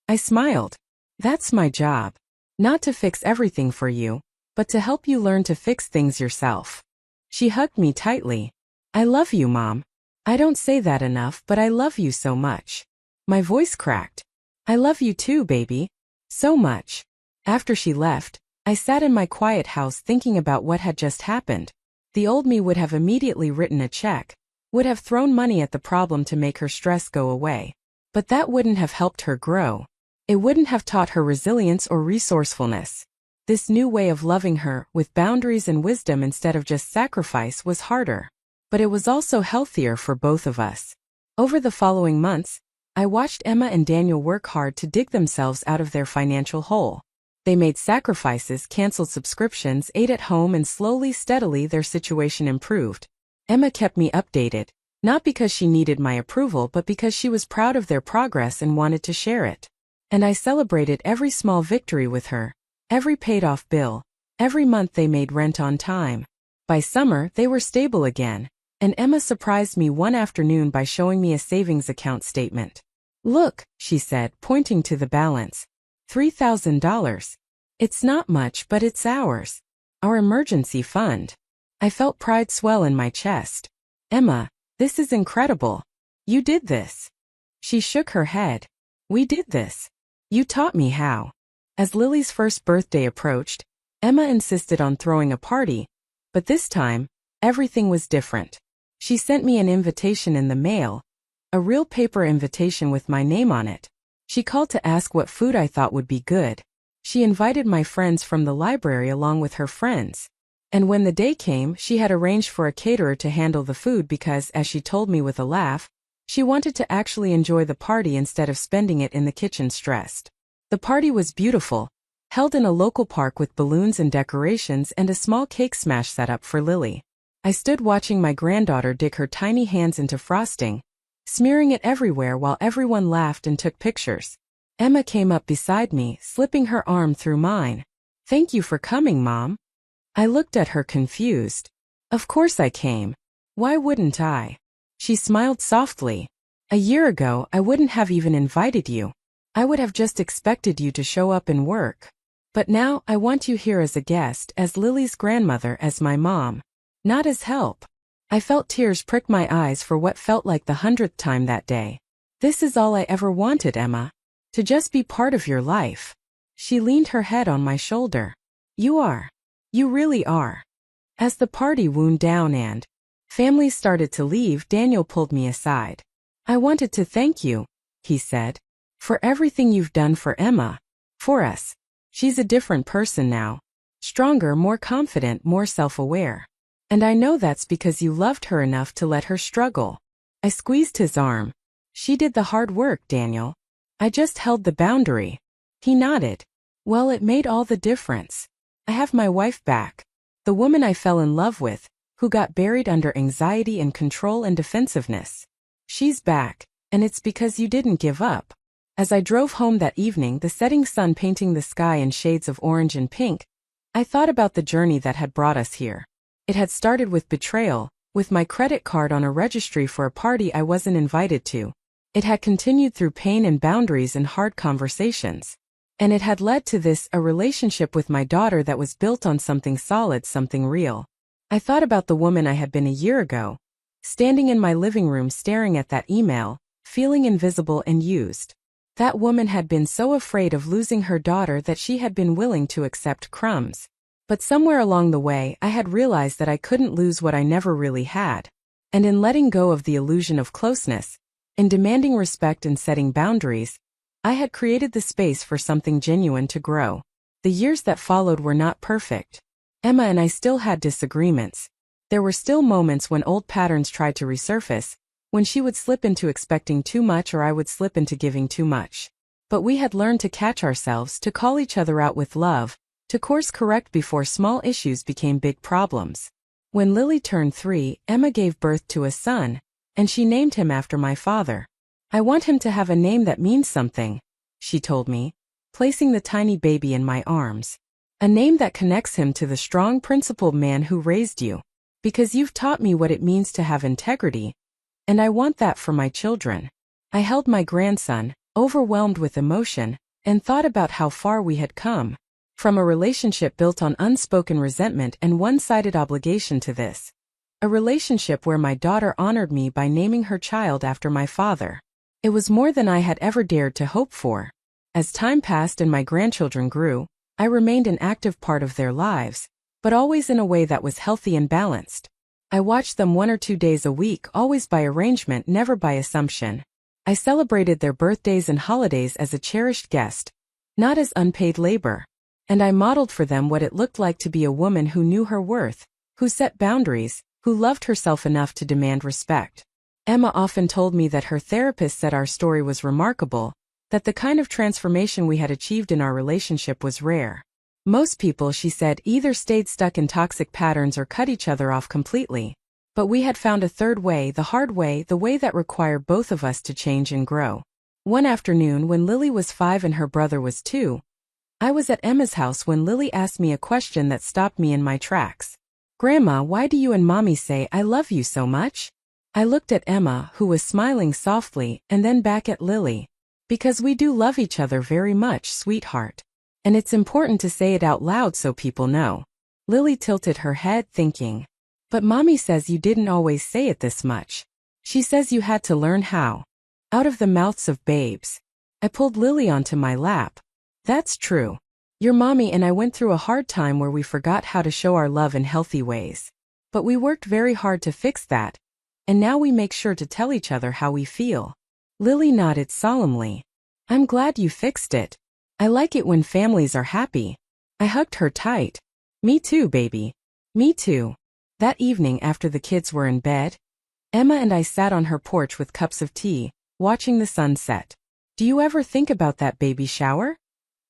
I smiled. That's my job. Not to fix everything for you, but to help you learn to fix things yourself. She hugged me tightly. I love you, Mom. I don't say that enough, but I love you so much. My voice cracked. I love you too, baby. So much. After she left, I sat in my quiet house thinking about what had just happened. The old me would have immediately written a check, would have thrown money at the problem to make her stress go away. But that wouldn't have helped her grow. It wouldn't have taught her resilience or resourcefulness. This new way of loving her, with boundaries and wisdom instead of just sacrifice, was harder. But it was also healthier for both of us. Over the following months, I watched Emma and Daniel work hard to dig themselves out of their financial hole. They made sacrifices, canceled subscriptions, ate at home, and slowly, steadily their situation improved. Emma kept me updated, not because she needed my approval but because she was proud of their progress and wanted to share it. And I celebrated every small victory with her, every paid-off bill, every month they made rent on time. By summer, they were stable again. And Emma surprised me one afternoon by showing me a savings account statement. Look, she said, pointing to the balance. $3,000. It's not much, but it's ours. Our emergency fund. I felt pride swell in my chest. Emma, this is incredible. You did this. She shook her head. We did this. You taught me how. As Lily's first birthday approached, Emma insisted on throwing a party, but this time, everything was different. She sent me an invitation in the mail, a real paper invitation with my name on it. She called to ask what food I thought would be good. She invited my friends from the library along with her friends. And when the day came, she had arranged for a caterer to handle the food because, as she told me with a laugh, she wanted to actually enjoy the party instead of spending it in the kitchen stressed. The party was beautiful, held in a local park with balloons and decorations and a small cake smash set up for Lily. I stood watching my granddaughter dig her tiny hands into frosting, smearing it everywhere while everyone laughed and took pictures. Emma came up beside me, slipping her arm through mine. Thank you for coming, Mom. I looked at her confused. Of course I came. Why wouldn't I? She smiled softly. A year ago, I wouldn't have even invited you. I would have just expected you to show up and work. But now I want you here as a guest, as Lily's grandmother, as my mom. Not as help. I felt tears prick my eyes for what felt like the 100th time that day. This is all I ever wanted, Emma. To just be part of your life. She leaned her head on my shoulder. You are. You really are. As the party wound down and families started to leave, Daniel pulled me aside. I wanted to thank you, he said, for everything you've done for Emma. For us. She's a different person now. Stronger, more confident, more self-aware. And I know that's because you loved her enough to let her struggle. I squeezed his arm. She did the hard work, Daniel. I just held the boundary. He nodded. Well, it made all the difference. I have my wife back. The woman I fell in love with, who got buried under anxiety and control and defensiveness. She's back, and it's because you didn't give up. As I drove home that evening, the setting sun painting the sky in shades of orange and pink, I thought about the journey that had brought us here. It had started with betrayal, with my credit card on a registry for a party I wasn't invited to. It had continued through pain and boundaries and hard conversations. And it had led to this, a relationship with my daughter that was built on something solid, something real. I thought about the woman I had been a year ago, standing in my living room staring at that email, feeling invisible and used. That woman had been so afraid of losing her daughter that she had been willing to accept crumbs. But somewhere along the way, I had realized that I couldn't lose what I never really had. And in letting go of the illusion of closeness, in demanding respect and setting boundaries, I had created the space for something genuine to grow. The years that followed were not perfect. Emma and I still had disagreements. There were still moments when old patterns tried to resurface, when she would slip into expecting too much or I would slip into giving too much. But we had learned to catch ourselves, to call each other out with love, to course correct before small issues became big problems. When Lily turned 3, Emma gave birth to a son, and she named him after my father. I want him to have a name that means something, she told me, placing the tiny baby in my arms. A name that connects him to the strong, principled man who raised you. Because you've taught me what it means to have integrity, and I want that for my children. I held my grandson, overwhelmed with emotion, and thought about how far we had come. From a relationship built on unspoken resentment and one-sided obligation to this. A relationship where my daughter honored me by naming her child after my father. It was more than I had ever dared to hope for. As time passed and my grandchildren grew, I remained an active part of their lives, but always in a way that was healthy and balanced. I watched them 1 or 2 days a week, always by arrangement, never by assumption. I celebrated their birthdays and holidays as a cherished guest, not as unpaid labor. And I modeled for them what it looked like to be a woman who knew her worth, who set boundaries, who loved herself enough to demand respect. Emma often told me that her therapist said our story was remarkable, that the kind of transformation we had achieved in our relationship was rare. Most people, she said, either stayed stuck in toxic patterns or cut each other off completely. But we had found a third way, the hard way, the way that required both of us to change and grow. One afternoon when Lily was 5 and her brother was 2, I was at Emma's house when Lily asked me a question that stopped me in my tracks. "Grandma, why do you and Mommy say I love you so much?" I looked at Emma, who was smiling softly, and then back at Lily. "Because we do love each other very much, sweetheart. And it's important to say it out loud so people know." Lily tilted her head, thinking. "But Mommy says you didn't always say it this much. She says you had to learn how." Out of the mouths of babes. I pulled Lily onto my lap. "That's true. Your Mommy and I went through a hard time where we forgot how to show our love in healthy ways. But we worked very hard to fix that, and now we make sure to tell each other how we feel." Lily nodded solemnly. "I'm glad you fixed it. I like it when families are happy." I hugged her tight. "Me too, baby. Me too." That evening after the kids were in bed, Emma and I sat on her porch with cups of tea, watching the sun set. "Do you ever think about that baby shower?"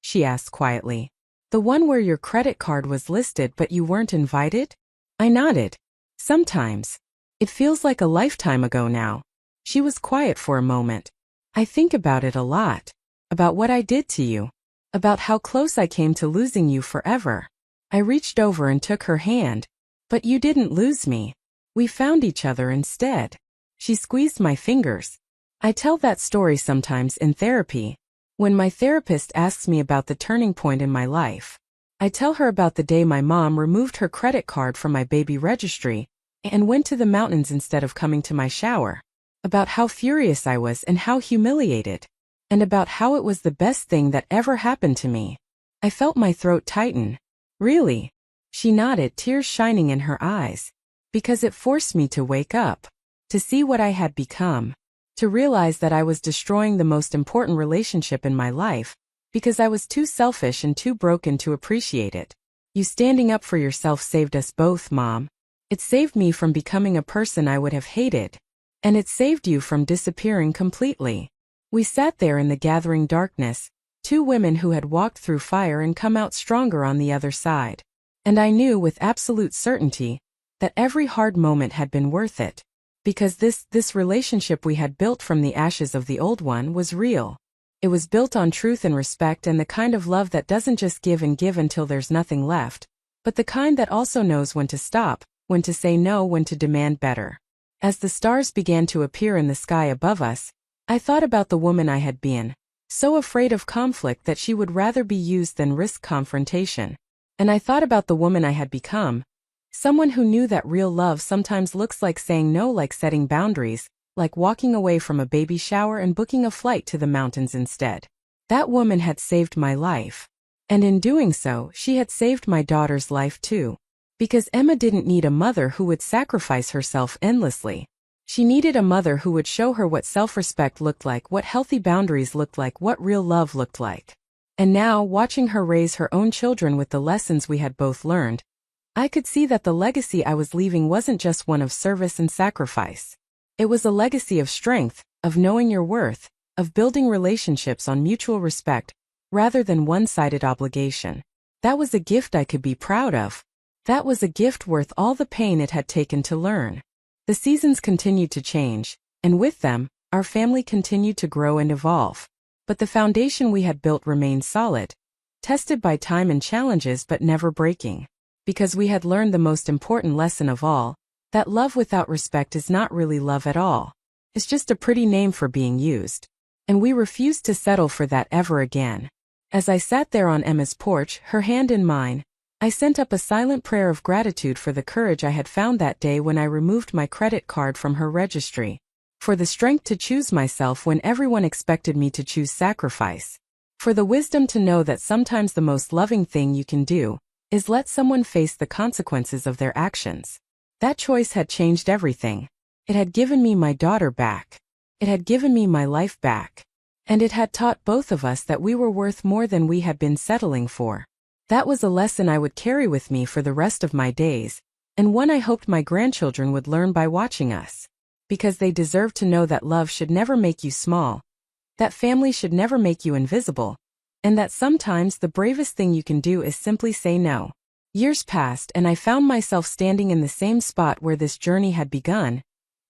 she asked quietly. "The one where your credit card was listed but you weren't invited?" I nodded. "Sometimes. It feels like a lifetime ago now." She was quiet for a moment. "I think about it a lot. About what I did to you. About how close I came to losing you forever." I reached over and took her hand. "But you didn't lose me. We found each other instead." She squeezed my fingers. I tell that story sometimes in therapy. When my therapist asks me about the turning point in my life, I tell her about the day my mom removed her credit card from my baby registry and went to the mountains instead of coming to my shower. About how furious I was and how humiliated. And about how it was the best thing that ever happened to me. I felt my throat tighten. "Really?" She nodded, tears shining in her eyes. "Because it forced me to wake up. To see what I had become. To realize that I was destroying the most important relationship in my life, because I was too selfish and too broken to appreciate it. You standing up for yourself saved us both, Mom. It saved me from becoming a person I would have hated. And it saved you from disappearing completely." We sat there in the gathering darkness, 2 women who had walked through fire and come out stronger on the other side. And I knew with absolute certainty that every hard moment had been worth it. Because this relationship we had built from the ashes of the old one was real. It was built on truth and respect, and the kind of love that doesn't just give and give until there's nothing left, but the kind that also knows when to stop, when to say no, when to demand better. As the stars began to appear in the sky above us, I thought about the woman I had been, so afraid of conflict that she would rather be used than risk confrontation. And I thought about the woman I had become, someone who knew that real love sometimes looks like saying no, like setting boundaries, like walking away from a baby shower and booking a flight to the mountains instead. That woman had saved my life. And in doing so, she had saved my daughter's life too. Because Emma didn't need a mother who would sacrifice herself endlessly. She needed a mother who would show her what self-respect looked like, what healthy boundaries looked like, what real love looked like. And now, watching her raise her own children with the lessons we had both learned, I could see that the legacy I was leaving wasn't just one of service and sacrifice. It was a legacy of strength, of knowing your worth, of building relationships on mutual respect, rather than one-sided obligation. That was a gift I could be proud of. That was a gift worth all the pain it had taken to learn. The seasons continued to change, and with them, our family continued to grow and evolve. But the foundation we had built remained solid, tested by time and challenges but never breaking. Because we had learned the most important lesson of all, that love without respect is not really love at all. It's just a pretty name for being used. And we refused to settle for that ever again. As I sat there on Emma's porch, her hand in mine, I sent up a silent prayer of gratitude for the courage I had found that day when I removed my credit card from her registry. For the strength to choose myself when everyone expected me to choose sacrifice. For the wisdom to know that sometimes the most loving thing you can do is let someone face the consequences of their actions. That choice had changed everything. It had given me my daughter back. It had given me my life back. And it had taught both of us that we were worth more than we had been settling for. That was a lesson I would carry with me for the rest of my days, and one I hoped my grandchildren would learn by watching us. Because they deserve to know that love should never make you small, that family should never make you invisible, and that sometimes the bravest thing you can do is simply say no. Years passed and I found myself standing in the same spot where this journey had begun,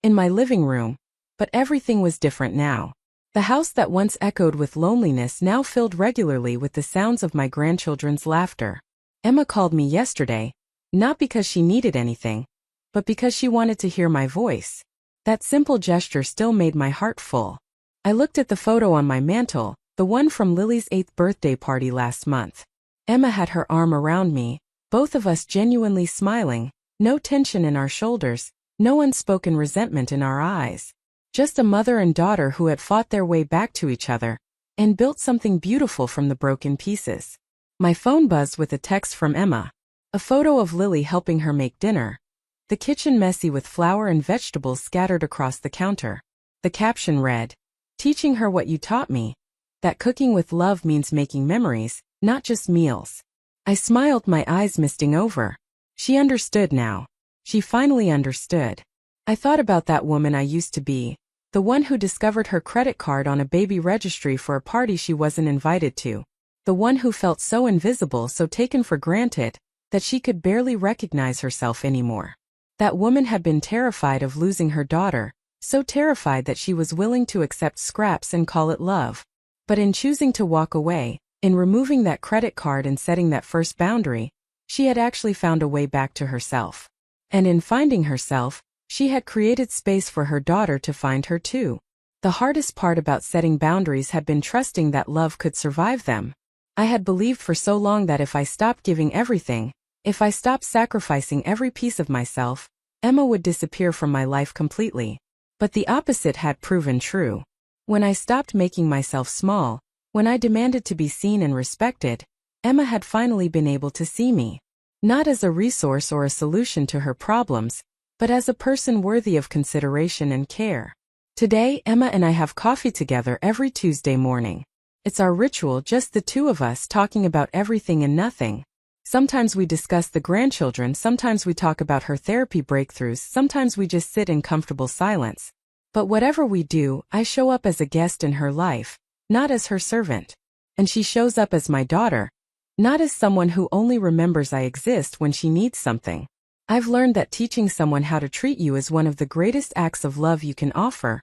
in my living room, but everything was different now. The house that once echoed with loneliness now filled regularly with the sounds of my grandchildren's laughter. Emma called me yesterday, not because she needed anything, but because she wanted to hear my voice. That simple gesture still made my heart full. I looked at the photo on my mantle, the one from Lily's 8th birthday party last month. Emma had her arm around me, both of us genuinely smiling, no tension in our shoulders, no unspoken resentment in our eyes. Just a mother and daughter who had fought their way back to each other, and built something beautiful from the broken pieces. My phone buzzed with a text from Emma. A photo of Lily helping her make dinner. The kitchen messy with flour and vegetables scattered across the counter. The caption read, "Teaching her what you taught me. That cooking with love means making memories, not just meals." I smiled, my eyes misting over. She understood now. She finally understood. I thought about that woman I used to be, the one who discovered her credit card on a baby registry for a party she wasn't invited to. The one who felt so invisible, so taken for granted, that she could barely recognize herself anymore. That woman had been terrified of losing her daughter, so terrified that she was willing to accept scraps and call it love. But in choosing to walk away, in removing that credit card and setting that first boundary, she had actually found a way back to herself. And in finding herself, she had created space for her daughter to find her too. The hardest part about setting boundaries had been trusting that love could survive them. I had believed for so long that if I stopped giving everything, if I stopped sacrificing every piece of myself, Emma would disappear from my life completely. But the opposite had proven true. When I stopped making myself small, when I demanded to be seen and respected, Emma had finally been able to see me. Not as a resource or a solution to her problems, but as a person worthy of consideration and care. Today, Emma and I have coffee together every Tuesday morning. It's our ritual, just the two of us talking about everything and nothing. Sometimes we discuss the grandchildren, sometimes we talk about her therapy breakthroughs, sometimes we just sit in comfortable silence. But whatever we do, I show up as a guest in her life, not as her servant. And she shows up as my daughter, not as someone who only remembers I exist when she needs something. I've learned that teaching someone how to treat you is one of the greatest acts of love you can offer,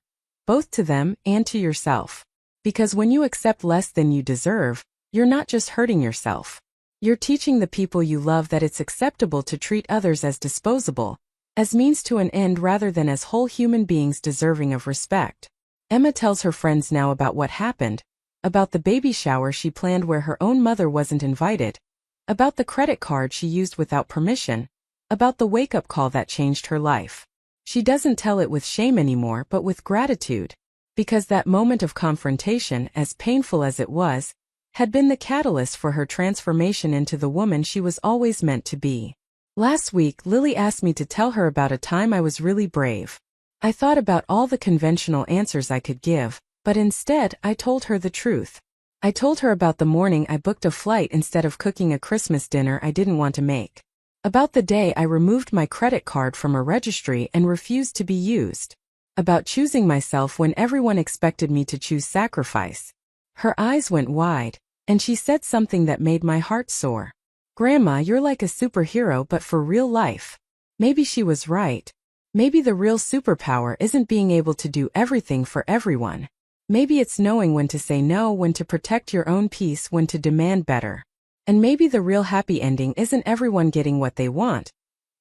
both to them and to yourself. Because when you accept less than you deserve, you're not just hurting yourself. You're teaching the people you love that it's acceptable to treat others as disposable, as means to an end rather than as whole human beings deserving of respect. Emma tells her friends now about what happened, about the baby shower she planned where her own mother wasn't invited, about the credit card she used without permission, about the wake-up call that changed her life. She doesn't tell it with shame anymore but with gratitude, because that moment of confrontation, as painful as it was, had been the catalyst for her transformation into the woman she was always meant to be. Last week, Lily asked me to tell her about a time I was really brave. I thought about all the conventional answers I could give, but instead, I told her the truth. I told her about the morning I booked a flight instead of cooking a Christmas dinner I didn't want to make. About the day I removed my credit card from a registry and refused to be used. About choosing myself when everyone expected me to choose sacrifice. Her eyes went wide, and she said something that made my heart soar. "Grandma, you're like a superhero but for real life." Maybe she was right. Maybe the real superpower isn't being able to do everything for everyone. Maybe it's knowing when to say no, when to protect your own peace, when to demand better. And maybe the real happy ending isn't everyone getting what they want,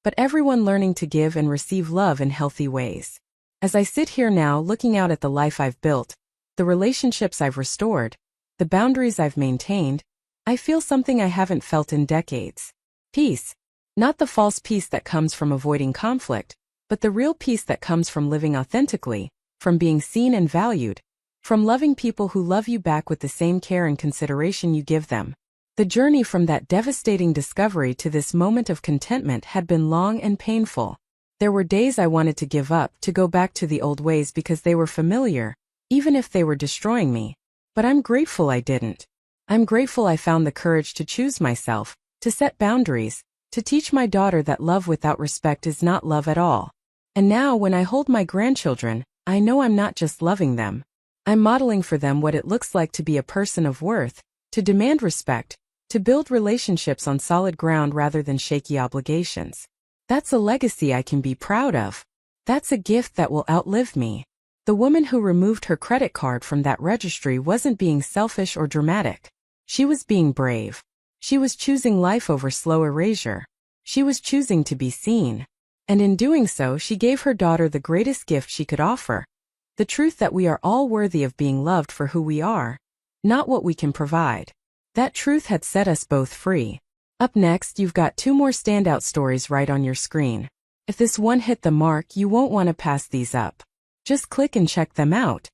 but everyone learning to give and receive love in healthy ways. As I sit here now looking out at the life I've built, the relationships I've restored, the boundaries I've maintained, I feel something I haven't felt in decades. Peace. Not the false peace that comes from avoiding conflict, but the real peace that comes from living authentically, from being seen and valued, from loving people who love you back with the same care and consideration you give them. The journey from that devastating discovery to this moment of contentment had been long and painful. There were days I wanted to give up, to go back to the old ways because they were familiar, even if they were destroying me. But I'm grateful I didn't. I'm grateful I found the courage to choose myself, to set boundaries, to teach my daughter that love without respect is not love at all. And now when I hold my grandchildren, I know I'm not just loving them. I'm modeling for them what it looks like to be a person of worth, to demand respect, to build relationships on solid ground rather than shaky obligations. That's a legacy I can be proud of. That's a gift that will outlive me. The woman who removed her credit card from that registry wasn't being selfish or dramatic. She was being brave. She was choosing life over slow erasure. She was choosing to be seen. And in doing so, she gave her daughter the greatest gift she could offer. The truth that we are all worthy of being loved for who we are, not what we can provide. That truth had set us both free. Up next, you've got 2 more standout stories right on your screen. If this one hit the mark, you won't want to pass these up. Just click and check them out.